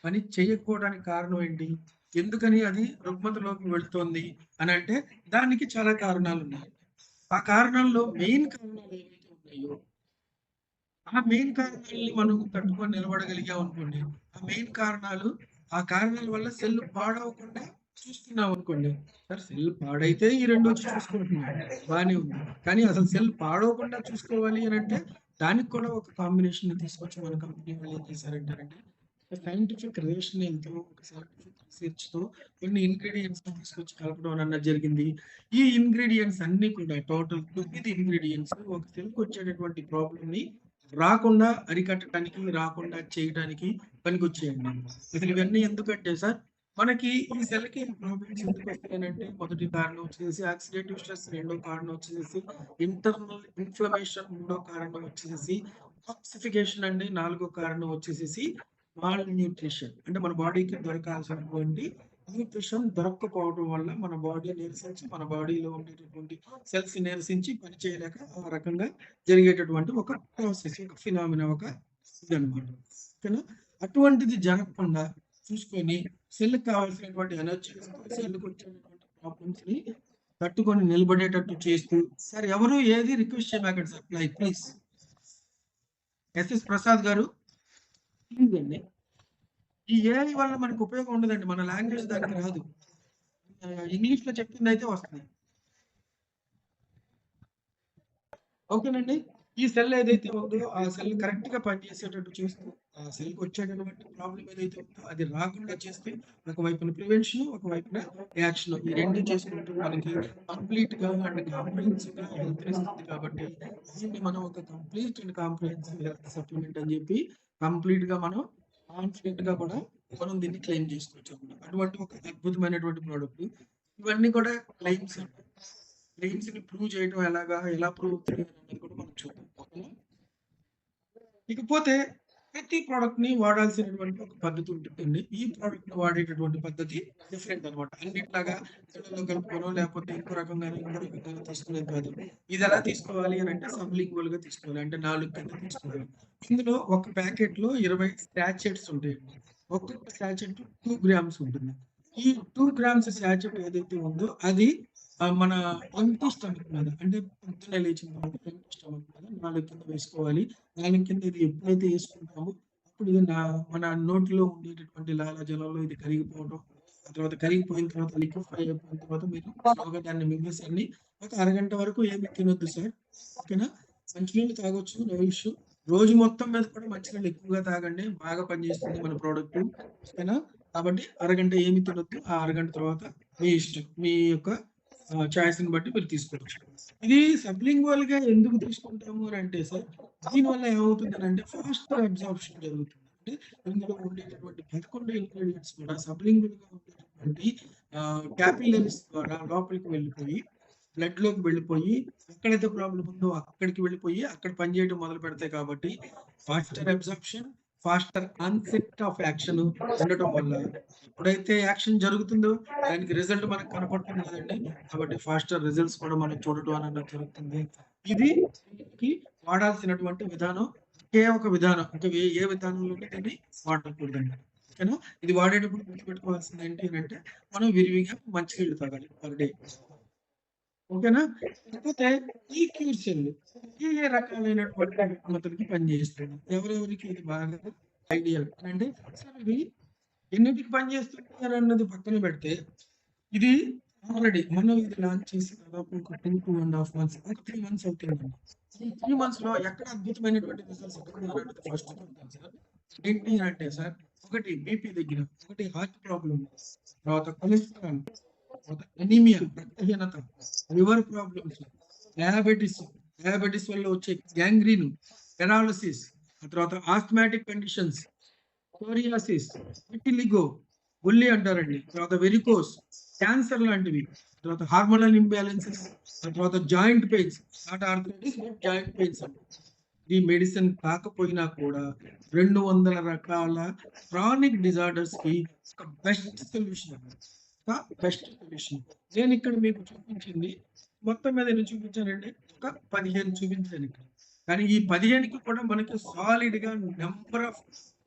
పని చేయకపోవడానికి కారణం ఏంటి? ఎందుకని అది రుగ్మతలోకి వెళ్తుంది అని అంటే, దానికి చాలా కారణాలు ఉన్నాయి. ఆ కారణాల్లో మెయిన్ కారణాలు ఏవైతే ఉన్నాయో, ఆ మెయిన్ కారణాలని మనం తట్టుకొని నిలబడగలిగాం అనుకోండి, ఆ కారణాల వల్ల సెల్ పాడవకుండా చూసుకున్నాం అనుకోండి. సార్ సెల్ పాడైతే ఈ 2 వచ్చి చూసుకుంటున్నాం, బాగానే ఉంది. కానీ అసలు సెల్ పాడవకుండా చూసుకోవాలి అని అంటే, దానికి కూడా ఒక కాంబినేషన్ తీసుకొచ్చి మన కంపెనీ వాళ్ళు ఏం చేశారంటారంటే, సైంటిఫిక్ రేషనల్ తో, ఒక సైంటిఫిక్ రీసెర్చ్ తో కొన్ని ఇంగ్రీడియంట్స్ తీసుకొచ్చి కలపడం అన్నది జరిగింది. ఈ ఇంగ్రీడియంట్స్ అన్ని కూడా టోటల్ 9 ఇంగ్రీడియంట్స్ ఒక సెల్కి వచ్చేటటువంటి ప్రాబ్లమ్ ని రాకుండా అరికట్టడానికి, రాకుండా చేయడానికి పనికొచ్చేయండి. అసలు ఇవన్నీ ఎందుకంటే సార్, మనకి ఈ సెల్ కి ప్రాబ్లమ్స్ ఎందుకు వస్తాయనంటే, మొదటి కారణం వచ్చేసి ఆక్సిడేటివ్ స్ట్రెస్, రెండో కారణం వచ్చేసి ఇంటర్నల్ ఇన్ఫ్లమేషన్, మూడో కారణం వచ్చేసి టాక్సిఫికేషన్ అండి, నాలుగో కారణం వచ్చేసి మాల్ న్యూట్రిషన్. అంటే మన బాడీకి దొరకాల్సినటువంటి న్యూట్రిషన్ దొరక్కపోవడం వల్ల మన బాడీ నీరసించి, మన బాడీలో ఉండేటటువంటి సెల్స్ నీరసించి పని చేయలేక ఆ రకంగా జరిగేటటువంటి ఒక ప్రాసెస్, ఒక ఫినామినా, ఒక ఇదనమాట. ఓకేనా. అటువంటిది జరగకుండా చూసుకొని సెల్కి కావాల్సినటువంటి ఎనర్జీ, సెల్కి వచ్చేటటువంటి ప్రాబ్లమ్స్ ని తట్టుకొని నిలబడేటట్టు చేస్తూ, సార్ ఎవరు ఏది రిక్వెస్ట్ చేయకండి సార్, ప్లీజ్. ఎస్ఎస్ ప్రసాద్ గారు, ప్లీజ్ అండి. ఈ ఏఐ వల్ల మనకు ఉపయోగం ఉండదండి, మన లాంగ్వేజ్ దానికి రాదు. ఇంగ్లీష్ లో చెప్పింది అయితే వస్తుంది. ఓకేనండి. ఈ సెల్ ఏదైతే ఉందో ఆ సెల్ కరెక్ట్ గా పనిచేసేటట్టు చేస్తూ, ఆ సెల్ కి వచ్చేటటువంటి ప్రాబ్లం ఏదైతే ఉందో అది రాకుండా చేస్తే, ఒకవైపున ప్రివెన్షన్, ఒకవైపున యాక్షన్, ఈ 2 చేసుకుంటూ మనకి కంప్లీట్ గా అండ్ కాంప్రహెన్సివ్ గా హెల్త్ ఇస్తుంది. కాబట్టి దీన్ని మనం ఒక complete and comprehensive health supplement అని చెప్పి కంప్లీట్ గా మనం కాన్ఫిడెంట్ గా కూడా మనం దీన్ని క్లెయిమ్ చేసుకోవచ్చు అన్నమాట. అటువంటి ఒక అద్భుతమైనటువంటి ప్రోడక్ట్. ఇవన్నీ కూడా క్లెయిమ్స్ ని ప్రూవ్ చేయడం ఎలా ప్రూవ్ చేయాలి కూడా మనం చూద్దాం. ఓకేనా? ఇకపోతే ప్రతి ప్రోడక్ట్ ని వాడాల్సినటువంటి ఒక పద్ధతి ఉంటుందండి. ఈ ప్రోడక్ట్ ని వాడేటటువంటి పద్ధతి డిఫరెంట్ అనమాట. అన్నిట్లాగా నీళ్ళలో కలుపుకోనో లేకపోతే ఇంకో రకంగానో తీసుకునేది కాదు. ఇది ఎలా తీసుకోవాలి అని అంటే సబ్లింగ్వల్ గా తీసుకోవాలి. అంటే 4 కింద తీసుకోవాలి. ఇందులో ఒక ప్యాకెట్ లో 20 శాచెట్స్ ఉంటాయండి. ఒక్కొక్క శాచెట్ 2 గ్రామ్స్ ఉంటుంది. ఈ 2 గ్రామ్స్ శాచెట్ ఏదైతే ఉందో అది మన ఎంప్టీ స్టమక్ మీద, అంటే పొద్దున్నే లేచిన తర్వాత ఎంప్టీ స్టమక్ మీద 4 కింద వేసుకోవాలి. 4 కింద ఇది ఎప్పుడైతే వేసుకుంటామో అప్పుడు ఇది మన నోటిలో ఉండేటటువంటి లాలాజలంలో ఇది కరిగిపోవడం, ఆ తర్వాత కరిగిపోయిన తర్వాత లిక్విఫై అయిపోయిన తర్వాత మీరు స్లోగా దాన్ని మింగేసేయండి. ఒక అరగంట వరకు ఏమి తినొద్దు సార్. ఓకేనా? మంచినీళ్ళు తాగొచ్చు, నో ఇష్యూ. రోజు మొత్తం మీద కూడా మంచినీళ్ళు ఎక్కువగా తాగండి. బాగా పనిచేస్తుంది మన ప్రోడక్ట్. ఓకేనా? కాబట్టి అరగంట ఏమి తినొద్దు. ఆ అరగంట తర్వాత మీ ఇష్టం, మీ యొక్క చాయిస్ ని బట్టి మీరు తీసుకోవచ్చు. ఇది సబ్లింగ్వల్ గా ఎందుకు తీసుకుంటాము అని అంటే సార్, దీనివల్ల ఏమవుతుంది అంటే ఫాస్ట్ అబ్జార్ప్షన్ జరుగుతుంది. అంటే ఇందులో ఉండేటటువంటి 11 ఇంగ్రీడియంట్స్ కూడా సబ్లింగ్వల్ గా ఉండేటటువంటి క్యాపిలరీస్ ద్వారా లోపలికి వెళ్ళిపోయి బ్లడ్ లోకి వెళ్ళిపోయి ఎక్కడైతే ప్రాబ్లం ఉందో అక్కడికి వెళ్ళిపోయి అక్కడ పనిచేయడం మొదలు పెడతాయి. కాబట్టి faster absorption, faster onset of action ఉండటం వల్ల ఎప్పుడైతే యాక్షన్ జరుగుతుందో దానికి రిజల్ట్ మనకు కనపడుతుంది కదండి. కాబట్టి ఫాస్టర్ రిజల్ట్స్ కూడా మనం చూడటం అనేది జరుగుతుంది. ఇది వాడాల్సినటువంటి విధానం. ఒకే ఒక విధానం, ఇంకా ఏ విధానంలో దీన్ని వాడకూడదండి. ఓకేనా? ఇది వాడేటప్పుడు గుర్తుపెట్టుకోవాల్సింది ఏంటి అంటే మనం విరివిగా మంచినీళ్ళు తాగాలి పర్ డే. ఓకేనా? లేకపోతే ఈ క్యూర్ సెల్ ఏ రకాలైనటువంటి రుగ్మతలకి పనిచేస్తుంది, ఎవరెవరికి ఇది బాగా ఐడియల్ అంటే సార్ ఇవి ఎన్నిటికి పనిచేస్తుంది అన్నది పక్కన పెడితే, ఇది ఆల్రెడీ మనం ఇది లాంచ్ చేసి దాదాపు ఒక 2.5 months, ఒక 3 months అవుతుందండి. ఈ 3 months లో ఎక్కడ అద్భుతమైనటువంటి రిజల్ట్స్ ఫస్ట్ సార్ ఏంటి అంటే సార్, ఒకటి బీపీ దగ్గర, ఒకటి హార్ట్ ప్రాబ్లం, తర్వాత కొలెస్ట్రాల్, ఎనీమియా రక్తహీనత, లివర్ ప్రాబ్లమ్స్, డయాబెటిస్ వల్ల వచ్చే గ్యాంగ్రీన్, పెరాలసిస్, ఆ తర్వాత ఆస్థమాటిక్ కండిషన్స్, సోరియాసిస్, విటిలిగో, బుల్లి అంటారండి, తర్వాత వెరికోస్, క్యాన్సర్ లాంటివి, తర్వాత హార్మోనల్ ఇంబ్యాలెన్సెస్, ఆ తర్వాత joint pains, not arthritis joint pains అండి. ఈ మెడిసిన్ కాకపోయినా కూడా 200 రకాల క్రానిక్ డిజార్డర్స్ కి ఒక బెస్ట్ సొల్యూషన్. నేను ఇక్కడ మీకు చూపించింది మొత్తం మీద ఎన్ని చూపించానండి, ఒక 15 చూపించాను ఇక్కడ. కానీ ఈ 15కి కూడా మనకి సాలిడ్ గా నెంబర్ ఆఫ్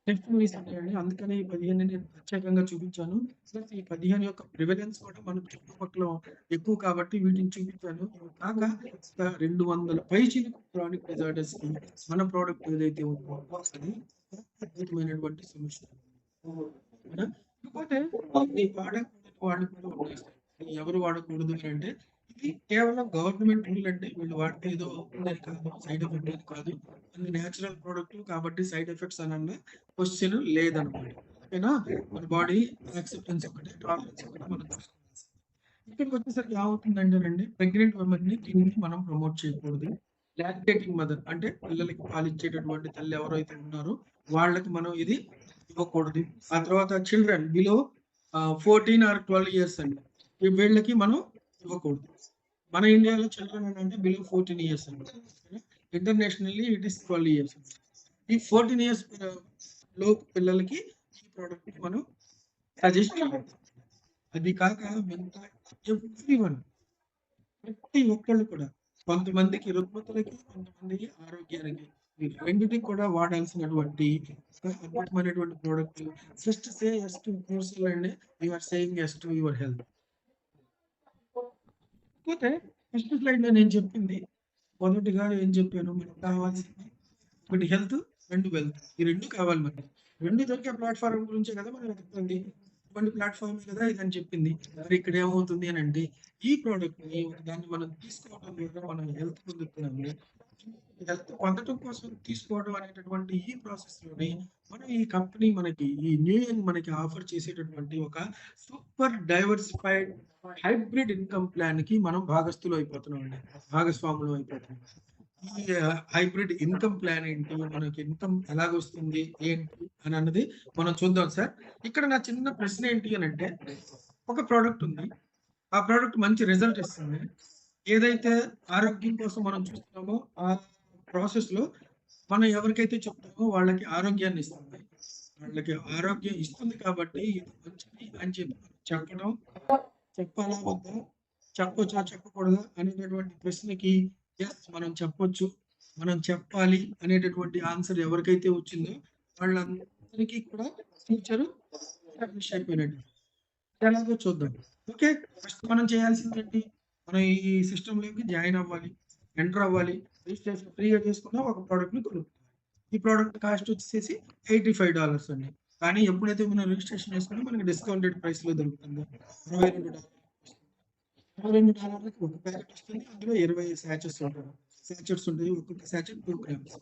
టెస్టిమనీస్ ఉంటాయండి. అందుకని ఈ 15 నేను ప్రత్యేకంగా చూపించాను. ప్లస్ ఈ 15 యొక్క ప్రివలెన్స్ కూడా మన చుట్టుపక్కల ఎక్కువ కాబట్టి వీటిని చూపించాను. కాక 200 పైచిలకు క్రానిక్ డిజార్డర్స్ కి మన ప్రోడక్ట్ ఏదైతే ఉందో అది అద్భుతమైనటువంటి సొల్యూషన్. కాకపోతే వాళ్ళు కూడా ఉన్నాయి. ఎవరు వాడకూడదు అంటే ఇది కేవలం గవర్నమెంట్ రూల్. అంటే వీళ్ళు వాడితే ఏదో అవుతుందని కాదు, సైడ్ ఎఫెక్ట్ అని కాదు. అది నేచురల్ ప్రోడక్ట్ కాబట్టి సైడ్ ఎఫెక్ట్స్ అన్న క్వశ్చన్ లేదనమాట. ఓకేనా? మన బాడీ యాక్సెప్టెన్స్ ఒకటే, టాలరెన్స్ ఒకటే మనం చూసుకోవాలి. ఇక్కడికి వచ్చేసరికి ఏమవుతుందంటేనండి, ప్రెగ్నెంట్ ఉమెన్ ని దీనికి మనం ప్రమోట్ చేయకూడదు. లాక్టేటింగ్ మదర్ అంటే పిల్లలకి పాలిచ్చేటటువంటి తల్లి ఎవరైతే ఉన్నారో వాళ్ళకి మనం ఇది ఇవ్వకూడదు. ఆ తర్వాత చిల్డ్రన్ బిలో 14 or 12 years అండి, వీళ్ళకి మనం ఇవ్వకూడదు. మన ఇండియాలో చిల్డ్రన్ అంటే బిలో 14 years అండి. Internationally it is 12 years. ఈ 14 years లోపు పిల్లలకి ఈ ప్రోడక్ట్ మనం సజెస్ట్ చేయాలి. అది కాక మిగతా ఎవ్రీవన్, ప్రతి ఒక్కళ్ళు కూడా, కొంతమందికి రుగ్మతలకి, కొంతమందికి ఆరోగ్యానికి, ఈ రెండింటికి కూడా వాడాల్సినటువంటి అద్భుతమైనటువంటి product. First say yes to your and you are saying yes to your health. కాకపోతే ఫస్ట్ స్లైడ్ లో నేను చెప్పింది మొదటిగా ఏం చెప్పాను, మనకు కావాల్సింది ఒకటి హెల్త్, 2 వెల్త్. ఈ 2 కావాలి మనకి. 2 దొరికే ప్లాట్ఫామ్ గురించే కదా మనం వెతుకుతుంది. ఇటువంటి ప్లాట్ఫామ్ కదా ఇదని చెప్పింది. మరి ఇక్కడ ఏమవుతుంది అని అంటే ఈ ప్రోడక్ట్ ని దాన్ని మనం తీసుకోవడం ద్వారా మనం హెల్త్ పొందుతున్నాము. హెల్త్ పొందడం కోసం తీసుకోవడం అనేటటువంటి ఈ ప్రాసెస్ లోనే మనం ఈ కంపెనీ మనకి ఈ న్యూ ఇయర్ మనకి ఆఫర్ చేసేటటువంటి ఒక super diversified hybrid income plan కి మనం భాగస్థులు అయిపోతున్నాం అండి, భాగస్వాములు అయిపోతున్నాం. ఈ హైబ్రిడ్ ఇన్కమ్ ప్లాన్ ఏంటి, మనకి ఇన్కమ్ ఎలాగొస్తుంది ఏంటి అని అన్నది మనం చూద్దాం సార్. ఇక్కడ నా చిన్న ప్రశ్న ఏంటి అని అంటే, ఒక ప్రోడక్ట్ ఉంది, ఆ ప్రోడక్ట్ మంచి రిజల్ట్ ఇస్తుంది, ఏదైతే ఆరోగ్యం కోసం మనం చూస్తున్నామో ఆ ప్రాసెస్‌లో మనం ఎవరికైతే చెప్తామో వాళ్ళకి ఆరోగ్యాన్ని ఇస్తుంది. వాళ్ళకి ఆరోగ్యం ఇస్తుంది కాబట్టి ఇది మంచిది అని చెప్పి చెప్పడం, చెప్పాలా వద్దా? చెప్పొచ్చా? చెప్పకూడదా? అనేటటువంటి ప్రశ్నకి యెస్ మనం చెప్పొచ్చు. మనం చెప్పాలి అనేటటువంటి ఆన్సర్ ఎవరికైతే వచ్చిందో వాళ్ళందరికీ కూడా ఫ్యూచర్ ఎస్టాబ్లిష్ అయిపోయినట్టు. ఎలాగో చూద్దాం. ఓకే. ఫస్ట్ మనం చేయాల్సిందేంటి? మనం ఈ సిస్టమ్‌లోకి జాయిన్ అవ్వాలి. ఎంటర్ అవ్వాలి. రిజిస్ట్రేషన్ ఫ్రీగా చేసుకున్న ఒక ప్రొడక్ట్‌ని కొనుక్కోవాలి. ఈ ప్రొడక్ట్ కాస్ట్ వచ్చేసేసి $85 అండి. కానీ ఎప్పుడైతే మనం రిజిస్ట్రేషన్ చేసుకుంటే మనకి డిస్కౌంటెడ్ ప్రైస్‌లో దొరుకుతుంది. $22 $22కి ఒక ప్యాకెట్ వస్తుంది. అందులో 20 సాచెట్స్ ఉంటాయి. సాచెట్స్ ఉంటాయి. ఒక్కొక్క సాచెట్ 2 గ్రామ్స్.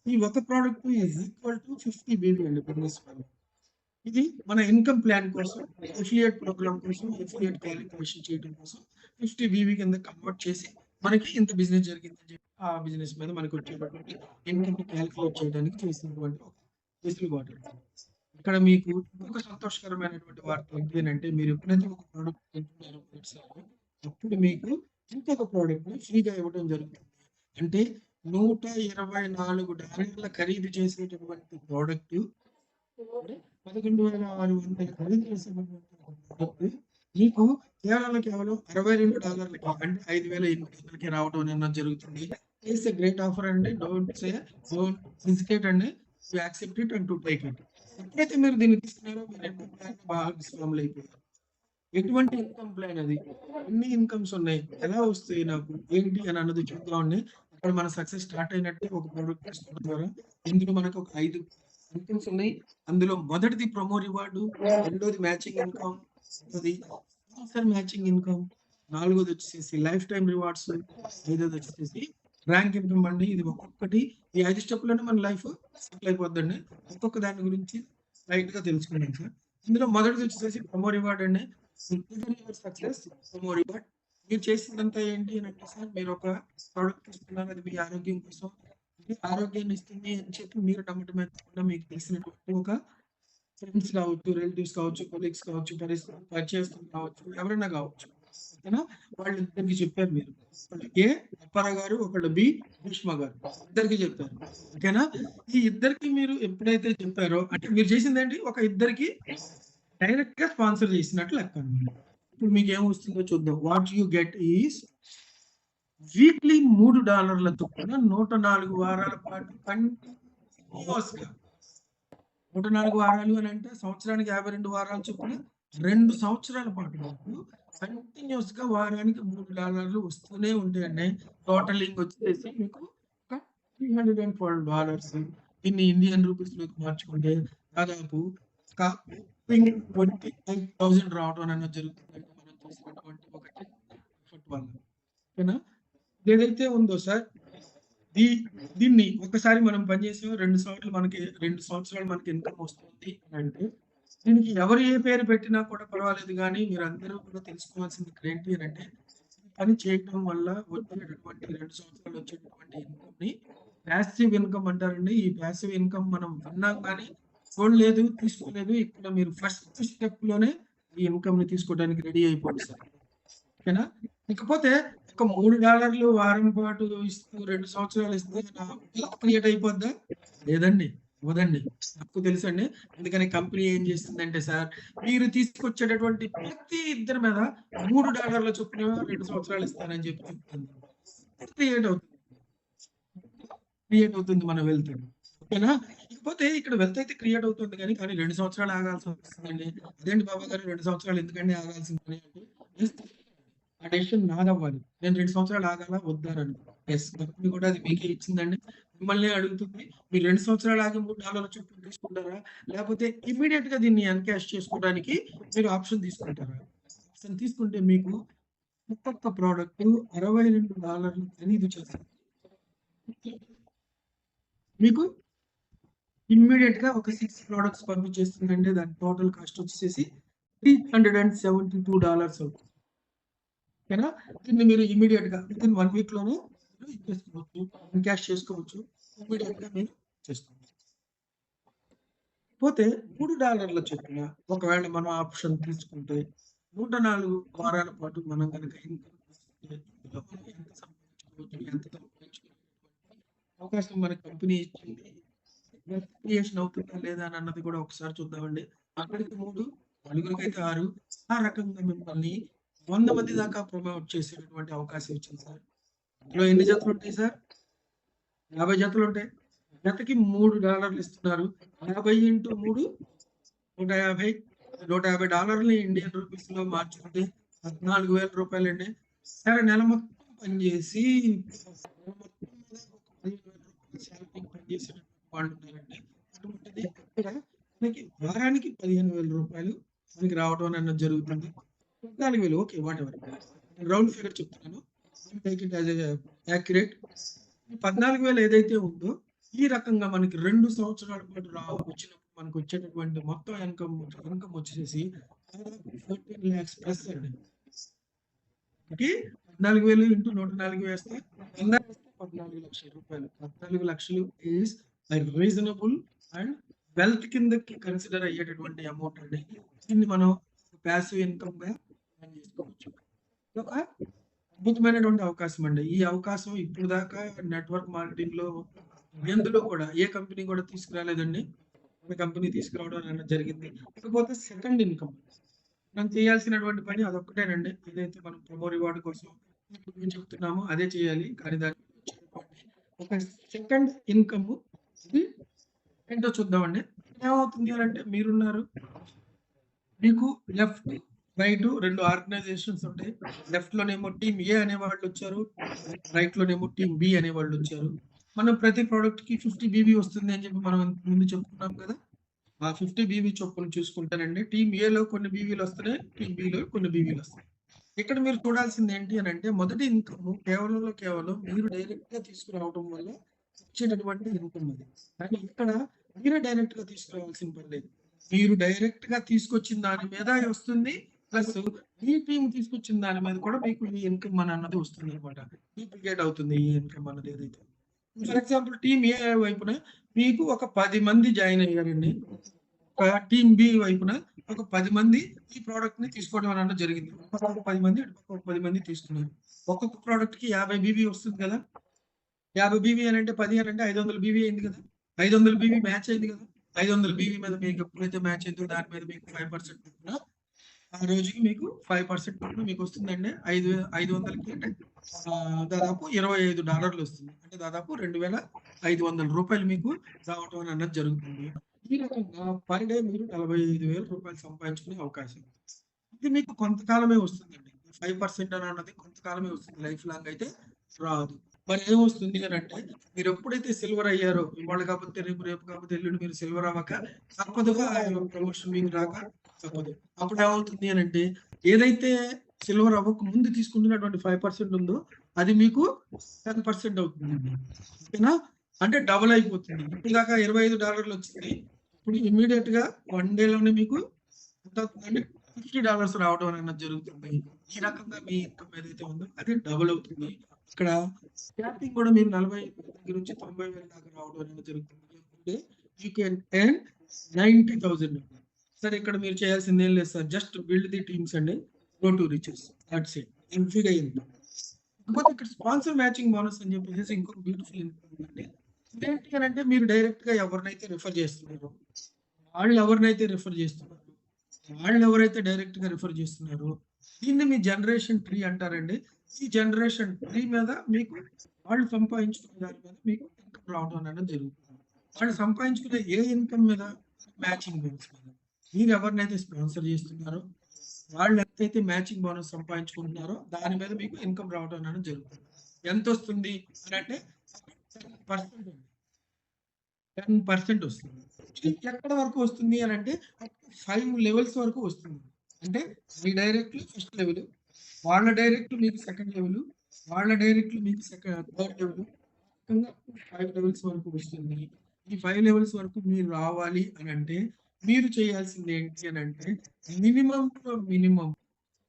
ఈ ఒక product is equal to 50 BB అండి బిజినెస్ వాల్యూ. ఇది మన ఇన్‌కమ్ ప్లాన్ కోసం, అఫిలియేట్ ప్రోగ్రామ్ కోసం, అఫిలియేట్ క్యాలిక్యులేషన్ చేయడం కోసం 50 బీవీ కింద కన్వర్ట్ చేసి మనకి ఇంత బిజినెస్ జరిగిందని చెప్పి ఆ బిజినెస్ మీద మనకు వచ్చేటటువంటి ఇన్‌కమ్‌ని క్యాలిక్యులేట్ చేయడానికి చేసినటువంటి ఒక వెసులుబాటు. ఇక్కడ మీకు ఇంకొక సంతోషకరమైనటువంటి వార్త ఏంటి అనంటే మీరు ఎప్పుడైతే ఒక ప్రొడక్ట్ కొంటున్నారో వెబ్‌సైట్‌లో అప్పుడు మీకు ఇంకొక ప్రొడక్ట్‌ని ఫ్రీగా ఇవ్వడం జరుగుతుంది. అంటే $124 ఖరీదు చేసేటటువంటి ప్రొడక్ట్ 11,600 ఖరీదు చేసేటటువంటి ప్రొడక్ట్ మీకు కేవలం $62 అంటే 5,800కి రావడం అనేది జరుగుతుంది. ఇట్స్ ఎ గ్రేట్ ఆఫర్ అండి. డోంట్ హెసిటేట్ అండి. You accept it and to take it. ఎప్పుడైతే మీరు దీన్ని తీసుకున్నారో మీరు ఇన్కమ్ ప్లాన్ భాగస్వాములు అయిపోయారు. ఎటువంటి ఇన్కమ్ ప్లాన్ అది? ఎన్ని ఇన్కమ్స్ ఉన్నాయి? ఎలా వస్తాయి నాకు? ఏంటి అని అన్నది చూద్దామండి. అక్కడ మన సక్సెస్ స్టార్ట్ అయినట్టే ఒక ప్రొడక్ట్ తీసుకోవడం ద్వారా ఇందులో మనకు ఒక 5 ఇన్కమ్స్ ఉన్నాయి. అందులో మొదటిది ప్రొమో రివార్డు, రెండోది మ్యాచింగ్ ఇన్కమ్, మూడోది స్పాన్సర్ మ్యాచింగ్ ఇన్కమ్, నాలుగోది వచ్చేసేసి లైఫ్ టైమ్ రివార్డ్స్, ఐదోది వచ్చేసేసి ర్యాంక్ ఇన్కమ్ అండి. ఇది ఒక్కొక్కటి ఈ 5 స్టెప్‌లోనే మన లైఫ్ సెటిల్ అయిపోద్దండి. ఒక్కొక్క దాని గురించి లైట్‌గా తెలుసుకుందాం సార్. ఇందులో మొదటిది వచ్చేసేసి ప్రొమో రివార్డ్ అండి. Success promo reward. మీరు చేసిందంతా ఏంటి అనంటే సార్ మీరు ఒక ప్రొడక్ట్ తీసుకున్నారు. అది మీ ఆరోగ్యం కోసం. ఇది ఆరోగ్యాన్ని ఇస్తుంది అని చెప్పి మీరు నమ్మటమే కాకుండా మీకు తెలిసినటువంటి ఒక ఫ్రెండ్స్ కావచ్చు, రిలేటివ్స్ కావచ్చు, కొలీగ్స్ కావచ్చు, పరిచయస్తులు కావచ్చు, ఎవరైనా కావచ్చు. ఓకేనా? వాళ్ళిద్దరికి చెప్పారు మీరు. ఒకళ్ళు ఏ అప్పారావు గారు, ఒకళ్ళు బి భీష్మ గారు. ఇద్దరికి చెప్పారు. ఓకేనా? ఈ ఇద్దరికి మీరు ఎప్పుడైతే చెప్పారో అంటే మీరు చేసిందేంటి ఒక ఇద్దరికి డైరెక్ట్‌గా స్పాన్సర్ చేసినట్లు లెక్క అన్నమాట. ఇప్పుడు మీకేమొస్తుందో చూద్దాం. What you get is weekly $3 చొప్పున 104 వారాల పాటు కంటిన్యూయస్‌గా 104 వారాలు అని అంటే సంవత్సరానికి 52 వారాల చొప్పున 2 సంవత్సరాల పాటు మీకు కంటిన్యూయస్‌గా వారానికి $3 వస్తూనే ఉంటాయండి. టోటలింగ్ వచ్చేసి మీకు ఒక $312. దీన్ని ఇండియన్ రూపీస్‌లోకి మార్చుకుంటే దాదాపు ఒక 28,000 రావడం అనేది జరుగుతుందండి. మనం చేసినటువంటి ఒక ఎఫర్ట్ వల్ల. ఓకేనా? ఏదైతే ఉందో సార్ దీన్ని ఒకసారి మనం పనిచేసాం 2 సంవత్సరాలు మనకి ఇన్కమ్ వస్తుంది అంటే దీనికి ఎవరు ఏ పేరు పెట్టినా కూడా పర్వాలేదు గానీ మీరందరూ కూడా తెలుసుకోవాల్సింది ఇక్కడ ఏంటి అనంటే పని చేయటం వల్ల వచ్చేటటువంటి 2 సంవత్సరాలు వచ్చేటటువంటి ఇన్కమ్‌ని పాసివ్ ఇన్కమ్ అంటారండి. ఈ పాసివ్ ఇన్కమ్ మనం విన్నాం కానీ చూడలేదు, తీసుకోలేదు. ఇక్కడ మీరు ఫస్ట్ స్టెప్‌లోనే ఈ ఇన్కమ్‌ని తీసుకోవడానికి రెడీ అయిపోండి సార్. ఓకేనా? ఇకపోతే ఒక $3 వారం పాటు ఇస్తూ 2 సంవత్సరాలు ఇస్తే నా వెల్త్ క్రియేట్ అయిపోద్దా? లేదండి. అవ్వదండి. నాకు తెలుసండి. అందుకని కంపెనీ ఏం చేస్తుందంటే సార్ మీరు తీసుకొచ్చేటటువంటి ప్రతి ఇద్దరి మీద $3 చొప్పున 2 సంవత్సరాలు ఇస్తానని చెప్పి చెప్తుంది. క్రియేట్ అవుతుంది మన వెల్త్. ఓకేనా? ఇకపోతే ఇక్కడ వెల్త్ అయితే క్రియేట్ అవుతుంది కానీ 2 సంవత్సరాలు ఆగాల్సి వస్తుందండి. అదేంటి బాబా గారు 2 సంవత్సరాలు ఎందుకండి ఆగాల్సిందని అంటే ఆ డెసిషన్ నాదవ్వాలి. నేను 2 సంవత్సరాలు ఆగాలా? వద్దా? అని. యెస్. కంపెనీ కూడా అది మీకే ఇచ్చిందండి. మిమ్మల్నే అడుగుతుంది. మీరు 2 సంవత్సరాలు ఆగి $3 చొప్పున తీసుకుంటారా? లేకపోతే ఇమ్మీడియేట్‌గా దీన్ని ఎన్‌కాష్ చేసుకోవడానికి మీరు ఆప్షన్ తీసుకుంటారా? ఆప్షన్ తీసుకుంటే మీకు ఒక్కొక్క ప్రొడక్ట్ $62 ఖరీదు చేస్తుంది. మీకు ఇమ్మీడియేట్‌గా ఒక 6 ప్రొడక్ట్స్ పంపించేస్తుందండి. దాని టోటల్ కాస్ట్ వచ్చేసి $372 అవుతుంది. ఓకేనా? దీన్ని మీరు ఇమ్మీడియేట్‌గా వితిన్ 1 వీక్‌లోనే మీరు ఇచ్చేసుకోవచ్చు. ఎన్‌కాష్ చేసుకోవచ్చు. ఇమ్మీడియేట్‌గా మీరు చేసుకోవచ్చు. పోతే $3 చొప్పున ఒకవేళ మనం ఆప్షన్ తీసుకుంటే 104 వారాల పాటు మనం గనక ఇన్కమ్ ఇందులో మనం ఎంత సంపాదించుకోవచ్చు, ఎంత సంపాదించుకునే అవకాశం మన కంపెనీ ఇచ్చింది. క్రియేషన్ అవుతుందా లేదా అని అన్నది కూడా ఒకసారి చూద్దామండి. అక్కడికి 3, నలుగురికైతే 6 ఆ రకంగా మిమ్మల్ని 100 మంది దాకా ప్రమోట్ చేసేటటువంటి అవకాశం ఇచ్చింది సార్. ఇందులో ఎన్ని జతలు ఉంటాయి సార్? 50 జతలు ఉంటాయి. జతకి $3 ఇస్తున్నారు. 50 ఇంటూ 3 150. $150 ఇండియన్ రూపీస్ లో మార్చుకుంటే 14,000 రూపాయలండి. సరే నెల మొత్తం పనిచేసి శాలరీకి పనిచేసేటటువంటి వాళ్ళు ఉన్నారండి. అటువంటిది ఇక్కడ మనకి వారానికి 15,000 రూపాయలు మనకి రావడం అన్నది జరుగుతుంది. 14,000 okay whatever round figure చెప్తున్నాను. Take it as accurate. 14,000 ఏదైతే ఉందో ఈ రకంగా మనకి 2 సంవత్సరాల పాటు వచ్చినప్పుడు మనకు వచ్చేటటువంటి మొత్తం ఇన్కమ్ వచ్చేసి 14 lakhs ప్లస్ అండి. 14,000 ఇంటూ 104 వేస్తే 14 లక్షల రూపాయలు. 14 లక్షలు ఈజ్ రీజనబుల్ అండ్ వెల్త్ కిందకి కన్సిడర్ అయ్యేటటువంటి అమౌంట్ అండి. దీన్ని మనం ప్యాసివ్ ఇన్కమ్ గా చేసుకోవచ్చు. ఒక అద్భుతమైనటువంటి అవకాశం అండి. ఈ అవకాశం ఇప్పుడు దాకా నెట్వర్క్ మార్కెటింగ్ లో ఎందులో కూడా ఏ కంపెనీ కూడా తీసుకురాలేదండి. మన కంపెనీ తీసుకురావడం అనేది జరిగింది. ఇకపోతే సెకండ్ ఇన్కమ్ మనం చేయాల్సినటువంటి పని అదొక్కటేనండి. ఏదైతే మనం ప్రమో రివార్డ్ కోసం చెప్తున్నామో అదే చేయాలి. కానీ దానికి ఒక సెకండ్ ఇన్కమ్ ఇది ఏంటో చూద్దామండి. ఏమవుతుంది అని అంటే మీరున్నారు, మీకు లెఫ్ట్ రైట్ 2 ఆర్గనైజేషన్స్ ఉంటాయి. లెఫ్ట్ లోనేమో టీమ్ ఏ అనే వాళ్ళు వచ్చారు, రైట్ లోనేమో టీమ్ బి అనే వాళ్ళు వచ్చారు. మనం ప్రతి ప్రోడక్ట్ కి 50 బీబీ వస్తుంది అని చెప్పి మనం ముందు చెప్పుకున్నాం కదా. ఆ 50 బీబీ చొప్పున చూసుకుంటానండి. టీమ్ ఏలో కొన్ని బీవీలు వస్తున్నాయి, టీమ్ బిలో కొన్ని బీవీలు వస్తాయి. ఇక్కడ మీరు చూడాల్సింది ఏంటి అని అంటే మొదటి ఇన్కమ్ కేవలం మీరు డైరెక్ట్ గా తీసుకురావడం వల్ల వచ్చేటటువంటి ఇన్కమ్ అది. కానీ ఇక్కడ మీరే డైరెక్ట్ గా తీసుకురావాల్సిన పని లేదు. మీరు డైరెక్ట్ గా తీసుకొచ్చిన దాని మీద వస్తుంది, ప్లస్ మీ టీం తీసుకొచ్చిన దాని మీద కూడా మీకు ఈ ఇన్కమ్ అన్నది వస్తుంది అనమాట. డూప్లికేట్ అవుతుంది ఈ ఇన్కమ్ అన్నది ఏదైతే. ఫర్ ఎగ్జాంపుల్ టీమ్ ఏ వైపున మీకు ఒక 10 మంది జాయిన్ అయ్యారండి. టీమ్ బి వైపున ఒక 10 మంది ఈ ప్రోడక్ట్ ని తీసుకోవడం అన్నది జరిగింది. ఒక 10 మంది ఒక 10 మంది తీసుకున్నారు. ఒక్కొక్క ప్రోడక్ట్ కి 50 బీబీ వస్తుంది కదా. 50 బీబీ అని అంటే 10 అని అంటే 500 బీబీ అయింది కదా. 500 బీబీ మ్యాచ్ అయింది కదా. 500 బీబీ మీద మీకు ఎప్పుడైతే మ్యాచ్ అయిందో దాని మీద మీకు 5% ఆ రోజుకి మీకు 5% మీకు వస్తుందండి. 500కి అంటే దాదాపు $25 వస్తుంది. అంటే దాదాపు 2,500 రూపాయలు మీకు రావటం అన్నది జరుగుతుంది. ఈ రకంగా పర్ డే మీరు 45,000 రూపాయలు సంపాదించుకునే అవకాశం. ఇది మీకు కొంతకాలమే వస్తుందండి. 5% అని అన్నది కొంతకాలమే వస్తుంది, లైఫ్ లాంగ్ అయితే రాదు. మరి ఏమొస్తుంది అని అంటే మీరు ఎప్పుడైతే సిల్వర్ అయ్యారో, ఇవాళ కాకపోతే రేపు కాకపోతే ఎల్లుండి మీరు సిల్వర్ అవ్వక తప్పదుగా ప్రమోషన్ మీకు రాక తప్పదు. అప్పుడు ఏమవుతుంది అని అంటే ఏదైతే సిల్వర్ అవ్వక ముందు తీసుకుంటున్నటువంటి 5% ఉందో అది మీకు 10% అవుతుంది. ఓకేనా? అంటే డబుల్ అయిపోతుంది. ఇప్పుడు దాకా $25 వచ్చింది, ఇప్పుడు ఇమీడియట్ గా 1 డేలోనే మీకు ఎంత అవుతుందంటే $50 రావడం అనేది జరుగుతుంది. ఈ రకంగా మీ ఇన్కమ్ ఏదైతే ఉందో అది డబుల్ అవుతుంది. ఇక్కడ స్టార్టింగ్ కూడా మీరు 40 దగ్గర నుంచి 90,000 దాకా రావడం అనేది జరుగుతుంది. అంటే యూ కెన్ ఎర్న్ 90,000. సరే, ఇక్కడ మీరు చేయాల్సింది ఏం లేదు sir, just build the teams అండి, go to riches, that's it. ఎంఫిడ్ అయింది. కాకపోతే ఇక్కడ స్పాన్సర్ మ్యాచింగ్ బోనస్ అని చెప్పేసి ఇంకొక బ్యూటిఫుల్ ఇన్కమ్ ఉందండి. ఇదేంటి అని అంటే మీరు డైరెక్ట్ గా ఎవరినైతే రిఫర్ చేస్తున్నారో వాళ్ళు ఎవరైతే డైరెక్ట్ గా రిఫర్ చేస్తున్నారో దీన్ని మీ జనరేషన్ ట్రీ అంటారండి. ఈ జనరేషన్ ట్రీ మీద మీకు వాళ్ళు సంపాదించుకునే దాని మీద మీకు ఇన్కమ్ రావడం అనేది జరుగుతుంది. వాళ్ళు సంపాదించుకునే ఏ ఇన్కమ్ మీద? మ్యాచింగ్ బోనస్ మీద. మీరు ఎవరినైతే స్పాన్సర్ చేస్తున్నారో వాళ్ళు ఎంతైతే మ్యాచింగ్ బోనస్ సంపాదించుకుంటున్నారో దాని మీద మీకు ఇన్కమ్ రావడం అనేది జరుగుతుంది. ఎంత వస్తుంది అని అంటే 10% వస్తుంది. ఎక్కడ వరకు వస్తుంది అని అంటే 5 లెవెల్స్ వరకు వస్తుంది. అంటే మీ డైరెక్ట్ ఫస్ట్ లెవెల్, వాళ్ళ డైరెక్ట్ మీకు సెకండ్ లెవెల్, వాళ్ళ డైరెక్ట్ మీకు థర్డ్ లెవెల్, 5 లెవెల్స్ వరకు వస్తుంది. ఈ 5 లెవెల్స్ వరకు మీరు రావాలి అని అంటే మీరు చేయాల్సింది ఏంటి అని అంటే మినిమం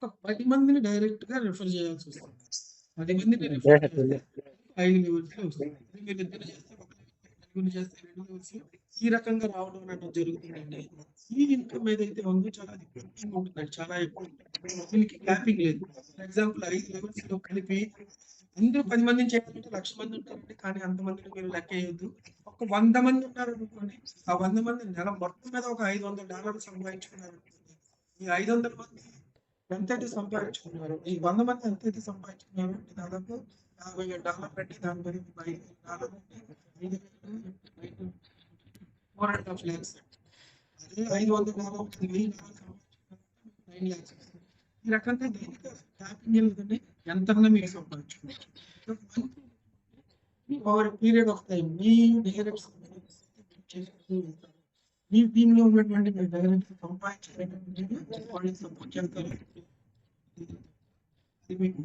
ఒక 10 మందిని డైరెక్ట్ గా రిఫర్ చేయాల్సి వస్తుంది. 10 మందిని రిఫర్ చేస్తే 5 లెవెల్స్ లో వస్తుంది. మీరు ఇద్దరు చేస్తే 1 లెవెల్, 2 చేస్తే 2 లెవెల్స్, ఈ రకంగా రావడం అనేది జరుగుతుందండి. ఈ ఇన్కమ్ ఏదైతే ఉందో చాలా ఎక్కువ ఉంటుందండి. చాలా ఎక్కువ ఉంటుంది. దీనికి క్యాపింగ్ లేదు. ఫర్ ఎగ్జాంపుల్ 5 లెవెల్స్ లో కలిపి అందరూ 10 మందిని చేయాలంటే 1,00,000 మంది ఉంటారండి. కానీ అంతమందిని మీరు లెక్కేయొద్దు. ఒక 100 మంది ఉన్నారనుకోండి. ఆ 100 మంది నెల మొత్తం మీద ఒక $500 సంపాదించుకున్నారనుకోండి. ఈ 500 మంది ఎంతైతే సంపాదించుకున్నారు, ఈ 100 మంది ఎంతైతే సంపాదించుకున్నారు అంటే దాదాపు $50,000 పెట్టి దాని మీద $5,000 అంటే 4.5 lakhs. అదే $500 $1,000 సంపాదించుకున్నారు 9 lakhs. ఈ రకంగా దీనికి క్యాపింగ్ లేదండి. ఎంతన్నా మీరు సంపాదించుకోవచ్చు. ఓవర్ పీరియడ్ ఆఫ్ టైం మీ డైరెక్ట్స్ చేసుకుంటూ ఉంటారు. మీ టీంలో ఉన్నటువంటి మీ డైరెక్ట్స్ సంపాదించేటువంటి వాళ్ళని సపోర్ట్ చేస్తారు. ఇది మీకు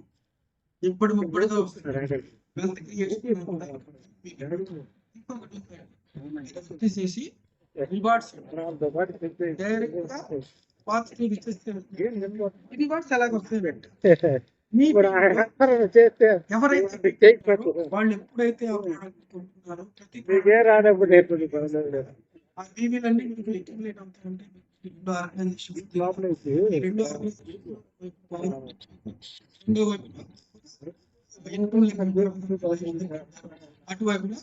ఇప్పుడు ముప్పటిగా వస్తుంది. వెల్త్ క్రియేషన్ తీసేసి రివార్డ్స్ డైరెక్ట్ గా పాజిటివ్ ఇచ్చేస్తారు. రివార్డ్స్ ఎలాగ వస్తాయి మీ ఎవరైతే వాళ్ళు ఎప్పుడైతే ఆ ప్రోడక్ట్ కొంటున్నారో ప్రతి ఆ బీవీలన్నీ మీకు అక్యుములేట్ అవుతాయంటే రెండు ఆర్గనైజేషన్ అటువైపున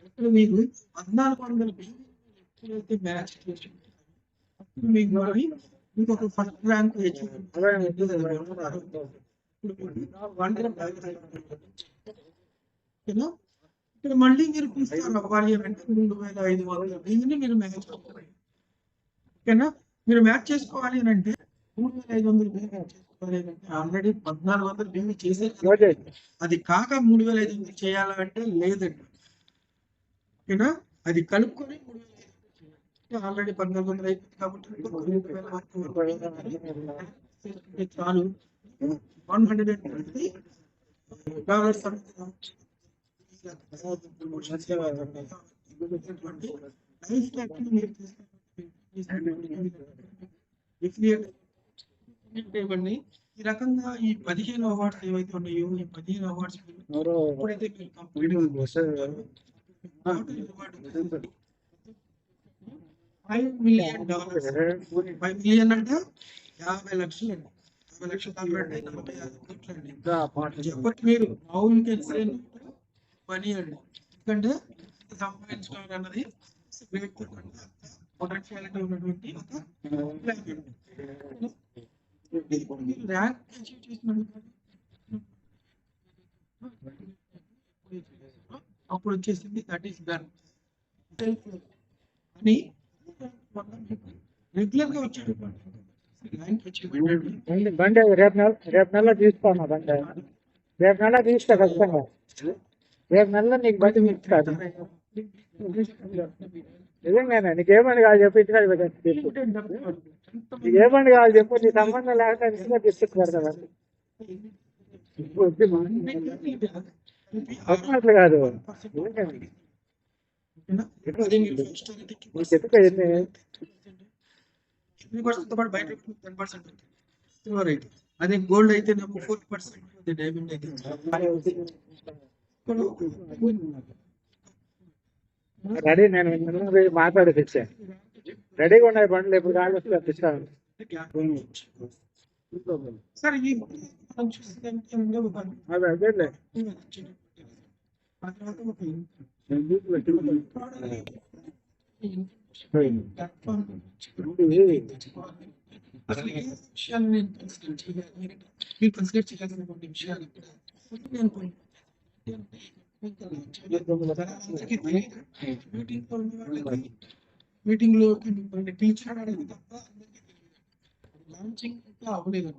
ఇప్పుడు మీరు 1400 ఎప్పుడైతే మ్యాచ్ చేసి అప్పుడు మీకు మరి మీకు ఒక ఫస్ట్ ర్యాంక్ ఇక్కడ మళ్ళీ మీరు చూస్తారు అవ్వాలి అని అంటే 3,500 దీన్ని మీరు మ్యాచ్ చేసుకోవాలి. ఓకేనా? మీరు మ్యాచ్ చేసుకోవాలి అని అంటే 3,500 మ్యాచ్ చేసుకోవాలి అంటే ఆల్రెడీ 1,400 బీవీ చేసే అది కాక 3,500 చేయాలంటే లేదండి. ఓకేనా? అది కలుపుకొని 3,500 ఆల్రెడీ 1,400 అయిపోయింది కాబట్టి చాలు. $120 ఇవ్వండి. ఈ రకంగా ఈ 15 అవార్డ్స్ ఏవైతే ఉన్నాయో ఈ 15 అవార్డ్స్ ఎప్పుడైతే మీరు కంప్లీట్ $5 million 5 million అంటే 50 లక్షలు అండి. 50 లక్షలు కాబట్టి 45 కోట్లు అండి. చెప్పటి మీరు మౌన్ కెన్ మనీ అండి. ఎందుకంటే సంపాదించుకోవడం అన్నది పొటెన్షియాలిటీ ఉన్నటువంటి మీరు ర్యాంక్ అచీవ్ చేసినప్పుడు అప్పుడు వచ్చేసింది దట్ ఈస్ డన్ అని రెగ్యులర్ గా వచ్చేటటువంటి ర్యాంక్ అచీవ్మెంట్ బండి రేపు నెల తీసుకోనా బండి రేపు నెల తీసుకో ఖచ్చితంగా రేపు నెలలో నీకు బండి తీసుకోదు నిజంగానే నీకేమని కాదు చెప్పి నీకేమని కాదు చెప్పు నీ సంబంధం లేకుండా నిజంగా తీసుకుంటున్నారు కదా అట్లా కాదు బయట 10% సిల్వర్ అయితే అదే గోల్డ్ అయితే 4% డైమండ్ అయితే రెడీ నేను మాట్లాడిపించాను రెడీగా ఉన్నాయి బండ్లు ఎప్పుడు కావాలి తెప్పిస్తాను సార్ ఈ అదేలే అసలు ఏ విషయాన్ని నేను మీరు కన్సిడర్ చేయాల్సినటువంటి విషయాలు మీటింగ్ లో పిలిచాడని తప్ప లాంచింగ్ అవ్వలేదు.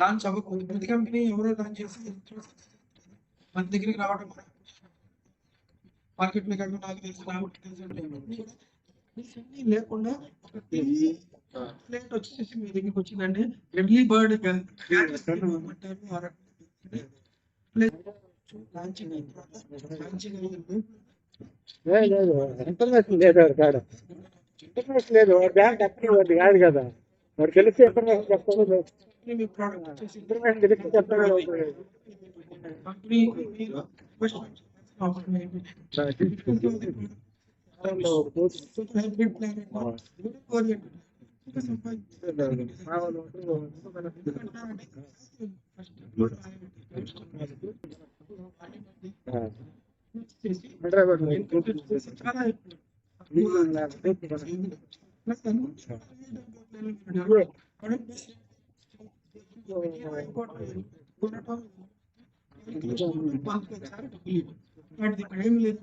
లాంచ్ అవ్వకూడదు. ప్రతి కంపెనీ ఎవరో లాంచ్ చేసి మన దగ్గరికి రావడం మార్కెట్ లో కాకుండా నాకు తెలుసు నాకు తెలుసు లేకుండా ఒక ప్లేట్ వచ్చేసి మీ దగ్గరికి వచ్చిందండి. ఎర్లీ బర్డ్ లాంచింగ్ అయిన తర్వాత లాంచింగ్ అయ్యింది. ఇన్ఫర్మేషన్ లేదు కాదు ఇన్ఫర్మేషన్ లేదు బ్యాంక్ అక్కడ కాదు కదా వాడు తెలిసి ఇన్ఫర్మేషన్ చెప్తాడు మీ ప్రోడక్ట్ వచ్చేసి ఇన్ఫర్మేషన్ తెలిసి చెప్తాడు కంపెనీ మీరు హైబ్రిడ్ ప్లాన్ ఓరియంటెడ్ ఇంకా చాలా వాటిది ఇక్కడ ఏం లేదు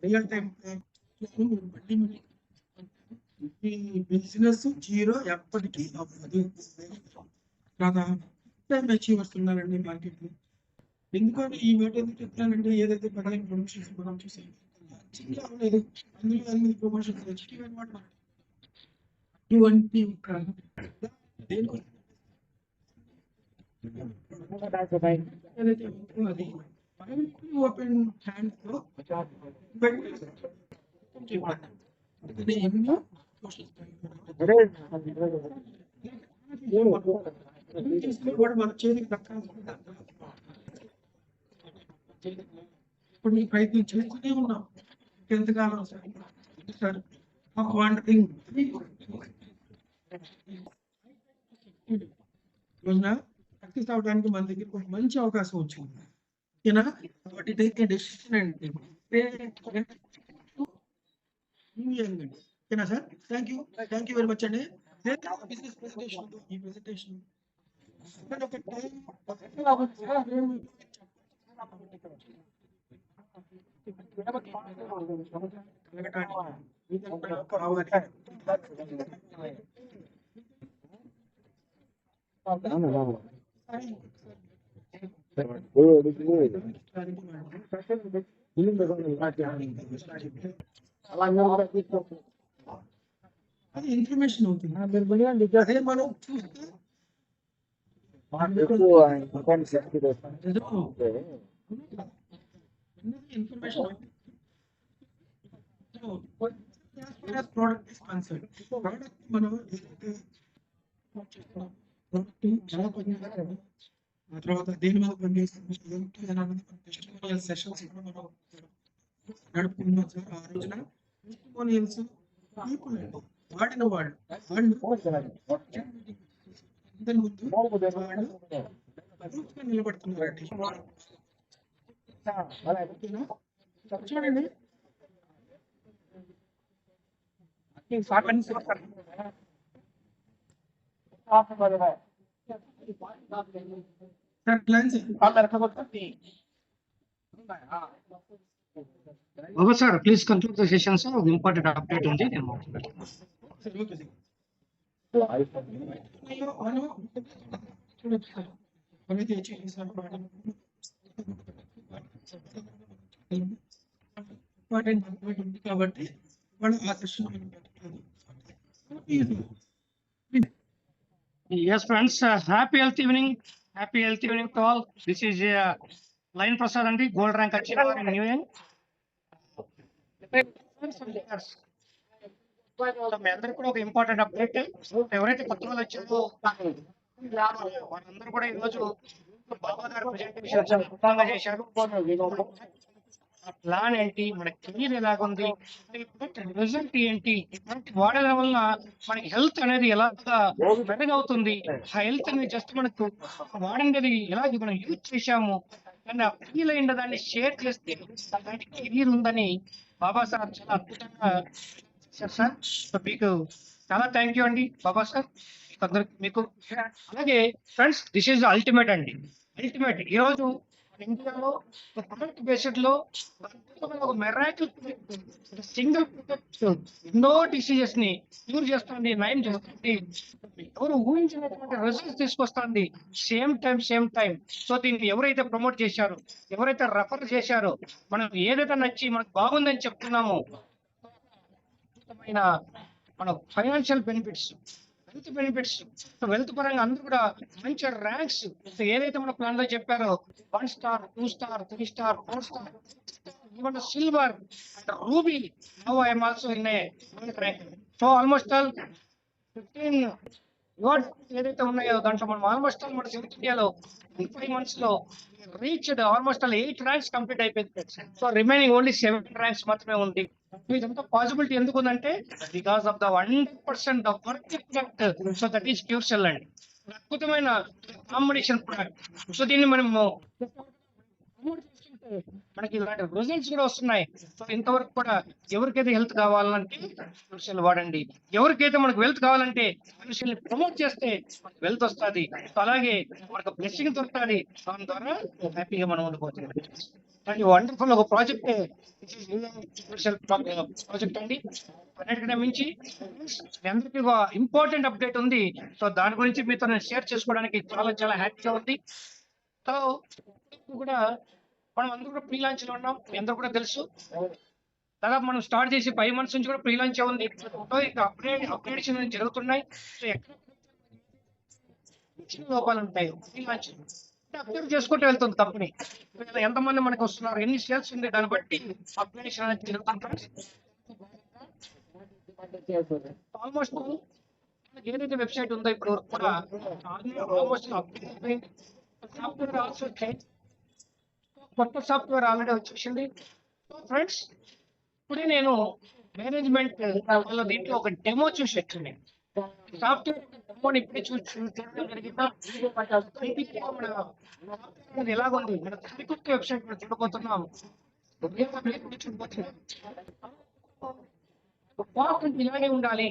రియల్ టైం ఈ బిజినెస్ జీరో ఎప్పటికీ అవ్వదు కదా టైం అచీవర్స్ ఉన్నారండి మార్కెట్ లో. ఎందుకంటే ఈ మాట ఎందుకు చెప్తానంటే ఏదైతే 15 ప్రమోషన్స్ మనం చూసాం చిన్న అవ్వలేదు, అందులో 8 ప్రమోషన్స్ వచ్చి అనమాట. ఇటువంటి దేనికోసం ఏదైతే ఉంటుందో అది ఓపెన్ హ్యాండ్ తో ఎన్నో కూడా మన చేతికి దక్కాల్సింది. ఇప్పుడు ఈ ప్రయత్నం చేస్తూనే ఉన్నాం ఎంతకాలం సార్ ఒక వాండరింగ్ రోజున సక్సెస్ అవడానికి మన దగ్గర ఒక మంచి అవకాశం వచ్చింది. ఓకేనా, కాబట్టి టేక్ ఏ డెసిషన్ అండి. ఓకేనా sir, thank you very much అండి. బిజినెస్ ప్రెజెంటేషన్ ఈ ప్రెజెంటేషన్ ఒక టైం అది ఇన్ఫర్మేషన్ అవుతుంది. అదే మనం చూస్తే information product is concern product మనం ఏదైతే ప్రోడక్ట్ ఎలా పనిచేస్తుంది, ఆ తర్వాత దేని మీద పనిచేస్తుంది ఏంటి అని అన్నది టెస్టిమోనియల్ సెషన్స్ కూడా మనం నడుపుకున్నాం సార్. ఆ రోజున టెస్టిమోనియల్స్ పీపుల్ అండి, వాడిన వాళ్ళు అందరి ముందు వాళ్ళు ప్రూఫ్గా నిలబడుతున్నారండి. చూడండి sir plans Baba sir please conclude the session sir. ఒక ఇంపార్టెంట్ అప్డేట్ ఉంది. కాబట్టి వాళ్ళు ఆ session Yes, friends. Happy health evening. Happy health evening to all. This is Lion Prasad and Gold Rank Achiever in New York. మీ అందరికి కూడా ఒక important update. ఎవరైతే కొత్త వాళ్ళు వచ్చారో వాళ్ళందరూ కూడా ఈరోజు బాబా గారు ప్రెజెంటేషన్ చాలా అద్భుతంగా చేశారు. ప్లాన్ ఏంటి, మన కెరీర్ ఎలాగుంది, రిజల్ట్ ఏంటి, వాడడం వలన మనకి హెల్త్ అనేది ఎలాగా మెరుగవుతుంది, ఆ హెల్త్ అనేది జస్ట్ మనకు వాడింది ఎలా మనం యూజ్ చేశాము అండ్ ఆ ఫీల్ అయిన దాన్ని షేర్ చేస్తే అలాంటి కెరీర్ ఉందని బాబా సార్ చాలా అద్భుతంగా చేశారు సార్. సో మీకు చాలా థ్యాంక్ యూ అండి బాబా సార్. మీకు అలాగే ఫ్రెండ్స్, దిస్ ఈజ్ అల్టిమేట్ అండి. అల్టిమేట్ ఈరోజు ఇండియాలో ప్రొడక్ట్ బేస్డ్ లో ఒక మెరాకిల్ సింగిల్ ప్రొడక్ట్ ఎన్నో డిసీజెస్ ని క్యూర్ చేస్తుంది, నయం చేస్తుంది, ఎవరు ఊహించినటువంటి రిజల్ట్స్ తీసుకొస్తుంది సేమ్ టైం. సో దీన్ని ఎవరైతే ప్రమోట్ చేశారో, ఎవరైతే రెఫర్ చేశారో, మనం ఏదైతే నచ్చి మనకు బాగుందని చెప్తున్నామో మన ఫైనాన్షియల్ బెనిఫిట్స్, వెల్త్ పరంగా అందరూ కూడా మంచి ర్యాంక్స్ ఏదైతే మన ప్లాన్ లో చెప్పారో 1 star 2 star 3 star 4 star even silver and ruby. Now I am also in a rank. So almost all 15 awards ఏదైతే ఉన్నాయో దాంట్లో మనం ఆల్మోస్ట్ ఆల్ మన సౌత్ ఇండియాలో 5 months లో reached almost all 8 ranks complete అయిపోయింది. సో రిమైనింగ్ ఓన్లీ 7 ర్యాంక్స్ మాత్రమే ఉంది. ఇదంతా పాసిబిలిటీ ఎందుకు ఉందంటే because of the 100% of work product. So that is cure cell అండి. అద్భుతమైన కాంబినేషన్ ప్రొడక్ట్. సో దీన్ని మనము promote చేస్తుంటే మనకి ఇలాంటి రిజల్ట్స్ కూడా వస్తున్నాయి. సో ఇంతవరకు కూడా ఎవరికైతే హెల్త్ కావాలంటే క్యూర్ సెల్ వాడండి. ఎవరికైతే మనకు వెల్త్ కావాలంటే క్యూర్ సెల్ ప్రమోట్ చేస్తే మనకు వెల్త్ వస్తుంది. సో అలాగే మనకు బ్లెస్సింగ్ దొరుకుతుంది. దాని ద్వారా హ్యాపీగా మనం ఉండిపోతుంది. అండ్ వండర్ఫుల్ ఒక ప్రాజెక్ట్ ప్రాజెక్ట్ అండి. అన్నిటికంటే మించి మీ అందరికీ ఒక ఇంపార్టెంట్ అప్డేట్ ఉంది. సో దాని గురించి మీతో నేను షేర్ చేసుకోవడానికి చాలా చాలా హ్యాపీగా ఉంది. సో కూడా మనం అందరూ కూడా ప్రీ లాంచ్ లో ఉన్నాం. మీ అందరూ కూడా తెలుసు. దాదాపు మనం స్టార్ట్ చేసి 5 months నుంచి కూడా ప్రీ లాంచ్ ఉంది. సో ఇక అప్గ్రేడేషన్ జరుగుతున్నాయి. సో ఎక్కడ చిన్న లోపాలు ఉంటాయి ప్రీ లాంచ్ అప్గ్రేడ్ చేసుకుంటూ వెళ్తుంది కంపెనీ. ఎంతమంది మనకు వస్తున్నారు, ఎన్ని సేల్స్ ఉంది, దాన్ని బట్టి అప్గ్రేడేషన్ అనేది జరుగుతుంది. ఆల్మోస్ట్ ఏదైతే వెబ్సైట్ ఉందో ఇప్పుడు వరకు కూడా ఆల్మోస్ట్ అప్గ్రేడ్ అయిపోయింది. సాఫ్ట్వేర్ ఆల్సో కొత్త సాఫ్ట్వేర్ ఆల్రెడీ వచ్చేసింది. సో ఫ్రెండ్స్, ఇప్పుడే నేను మేనేజ్మెంట్ వాళ్ళ దీంట్లో ఒక డెమో చూసి వచ్చింది. సాఫ్ట్వేర్ డెమోని ఇప్పుడే చూడడం జరిగిందా, మన ఎలాగుంది, మన సరికొత్త వెబ్సైట్ మనం చూడబోతున్నాం. ఇలాగే ఉండాలి.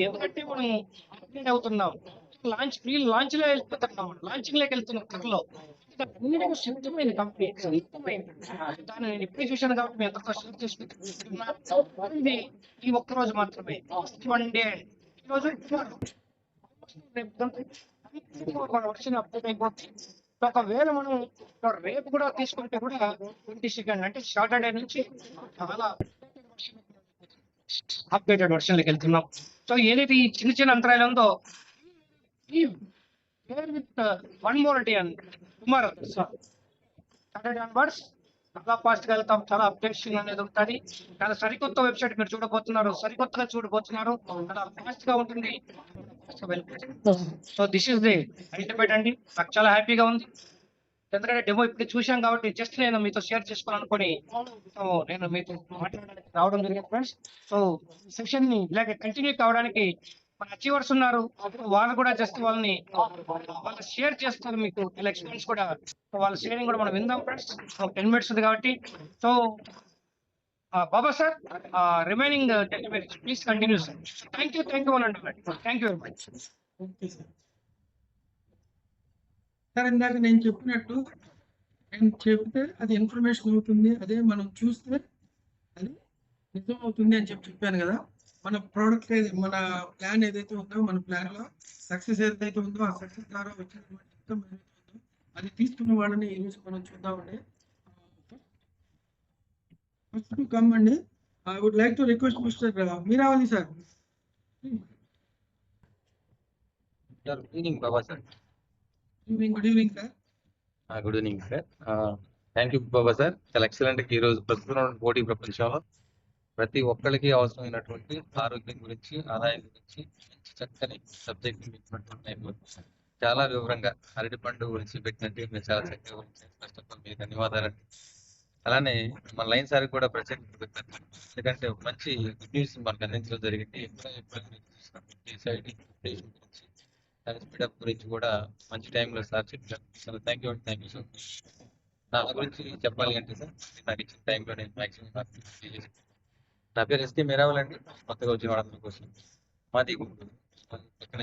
ఎందుకంటే మనం అప్గ్రేడ్ అవుతున్నాం. ప్రీ లాంచ్ లో వెళ్ళిపోతున్నాం, లాంచింగ్ లోకి వెళ్తున్నాం త్వరలో. సిద్ధమైంది కంపెనీ, సిద్ధమైంది. దాన్ని నేను ఇప్పుడే చూశాను కాబట్టి మీ అందరితో షేర్ చేసుకుంటున్నా. ఇది ఈ ఒక్క రోజు మాత్రమే, 1 day. ఈ రోజు వర్షన్ అప్డేట్ అయిపోతుంది. ఒకవేళ మనం రేపు కూడా తీసుకుంటే కూడా 22nd అంటే సాటర్డే నుంచి చాలా అప్డేటెడ్ వర్షన్ లోకి వెళ్తున్నాం. సో ఏదైతే ఈ చిన్న చిన్న అంతరాయాలు ఉందో ఈ with 1 more day and tomorrow Saturday onwards చాలా ఫాస్ట్ గా వెళ్తాం. చాలా అప్డేషన్ అనేది ఉంటుంది. చాలా సరికొత్త వెబ్సైట్ మీరు చూడబోతున్నారు, సరికొత్తగా చూడబోతున్నారు. చాలా ఫాస్ట్ గా ఉంటుంది. So this is the ultimate అండి. నాకు చాలా హ్యాపీగా ఉంది. ఎందుకంటే డెమో ఇప్పుడు చూశాం కాబట్టి జస్ట్ నేను మీతో షేర్ చేసుకోవాలనుకుని సో నేను మీతో మాట్లాడడానికి రావడం జరిగింది ఫ్రెండ్స్. సో సెషన్ ని ఇలాగే కంటిన్యూ కావడానికి మన అచీవర్స్ ఉన్నారు, వాళ్ళు కూడా జస్ట్ వాళ్ళు షేర్ చేస్తారు మీకు ఇలా ఎక్స్పీరియన్స్ కూడా. వాళ్ళ షేరింగ్ కూడా మనం విందాం ఫ్రెండ్స్. 10 minutes ఉంది కాబట్టి. So Baba sir, remaining 10 minutes please continue sir. Thank you అనండి. Thank you very much. Okay sir. Sir, ఇందాక నేను చెప్పినట్టు నేను చెప్తే అది ఇన్ఫర్మేషన్ అవుతుంది, అదే మనం చూస్తే అది నిజం అవుతుంది అని చెప్పాను కదా. మన ప్రోడక్ట్ మన ప్లాన్ ఏదైతే ఉందో, మన ప్లాన్ లో సక్సెస్ ఏదైతే ఉందో ఆ సక్సెస్ ద్వారా వచ్చినటువంటి ఇన్కమ్ ఏదైతే ఉందో అది తీసుకున్న వాళ్ళని ఈరోజు మనం చూద్దామండి. ఫస్ట్ టు కమ్ అండి. I would like to request mister Meeravali sir. Good evening Baba sir. Good evening sir. Good evening sir. Thank you Baba sir. చాలా ఎక్సలెంట్. ఈ రోజు ప్రస్తుతం పోటీ ప్రపంచంలో ప్రతి ఒక్కరికి అవసరమైనటువంటి ఆరోగ్యం గురించి, ఆదాయం గురించి మంచి చక్కని సబ్జెక్ట్ టైంలో చాలా వివరంగా అరటి పండు గురించి పెట్టినట్టు మీరు చాలా చక్కగా గురించి ఫస్ట్ ఆఫ్ ఆల్ మీకు ధన్యవాదాలండి. అలానే మన లైన్ సార్ కూడా ప్రత్యేక ఎందుకంటే మంచి గుడ్ న్యూస్ మనకు అందించడం జరిగింది. స్పీడప్ గురించి కూడా మంచి టైంలో సార్ చెప్పారు. Thank you so much. నా గురించి చెప్పాలి అంటే సార్, నాకు ఇచ్చిన టైంలో నేను మ్యాక్సిమం నా పేరు ఎస్కే మీరావల్ అండి. కొత్తగా వచ్చిన వాళ్ళందరి కోసం మాది పక్కన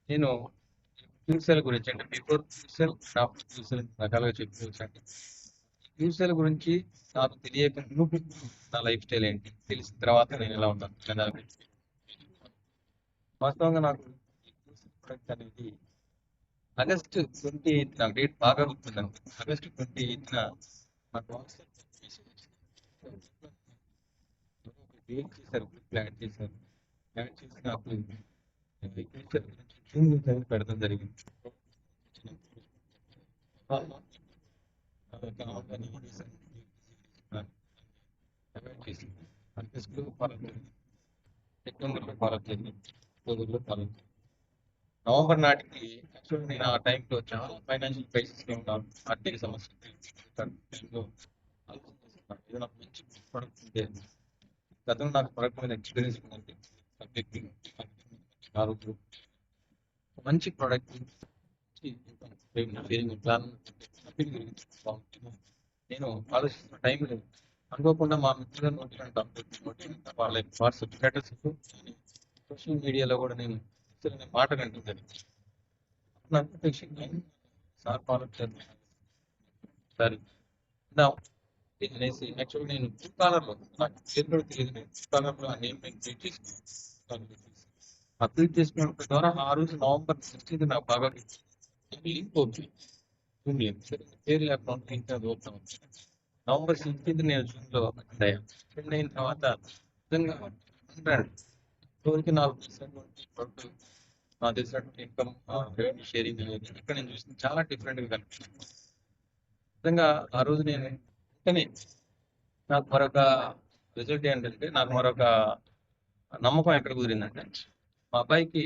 నేను క్యూసెల్ గురించి అంటే బిఫోర్ క్యూసెల్ ఆఫ్టర్ క్యూసెల్ రకాలుగా చెప్పుకోవచ్చు అండి. క్యూసెల్ గురించి నాకు తెలియక నా లైఫ్ స్టైల్ ఏంటి తెలిసిన తర్వాత నేను ఎలా ఉన్నాను వాస్తవంగా నాకు ప్రొడక్ట్ అనేది ఆగస్ట్ 28 నాకు డేట్ బాగా గుర్తుందండి. ఆగస్ట్ 28 నాకు డేట్ చేశారు, ప్లాన్ చేశారు. ప్లాన్ చేసి నాకు పెడతాం జరిగింది. నవంబర్ నాటికి యాక్చువల్లీ నేను ఆ టైంలో చాలా ఫైనాన్షియల్ క్రైసిస్ లో ఉన్నాను. ఆర్థిక సమస్య ఏదైనా మంచి ప్రొడక్ట్ ఉంటే గతంలో నాకు ప్రొడక్ట్ మీద ఎక్స్పీరియన్స్ ఉందండి. ఆ రోజు మంచి ప్రోడక్ట్ నేను ఆలోచిస్తున్న టైంలో అనుకోకుండా మా మిత్రులను నోటిన వాళ్ళ వాట్సాప్ స్టేటస్ సోషల్ మీడియాలో కూడా నేను మాట కంటుందని సార్ ఫాలో చేస్తాను సరే అనేసి యాక్చువల్గా నేను బ్లూ కాలర్లో నాకు పేరు కూడా తెలియదు. నేను బ్లూ కాలర్లో ఆ నేమ్ క్రియేట్ చేసుకున్నాను. అప్డేట్ చేసుకోవడం ద్వారా ఆ రోజు నవంబర్ 16 నాకు బాగా లింక్ అవుతుంది. జూమ్ లింక్ పేరు లేకుండా ఇంకా అది ఓపెన్ అవుతుంది. నవంబర్ 16 నేను జూమ్లో అటెండ్ అయ్యాను. అటెండ్ అయిన తర్వాత నిజంగా రోజుకి 4% నాకు తెలిసినటువంటి ఇన్కమ్ రెవెన్యూ షేరింగ్ అనేది ఇక్కడ నేను చూసిన చాలా డిఫరెంట్గా కనిపిస్తుంది. నిజంగా ఆ రోజు నేను వెంటనే నాకు మరొక రిజల్ట్ ఏంటంటే నాకు మరొక నమ్మకం ఎక్కడ కుదిరిందంటే మా అబ్బాయికి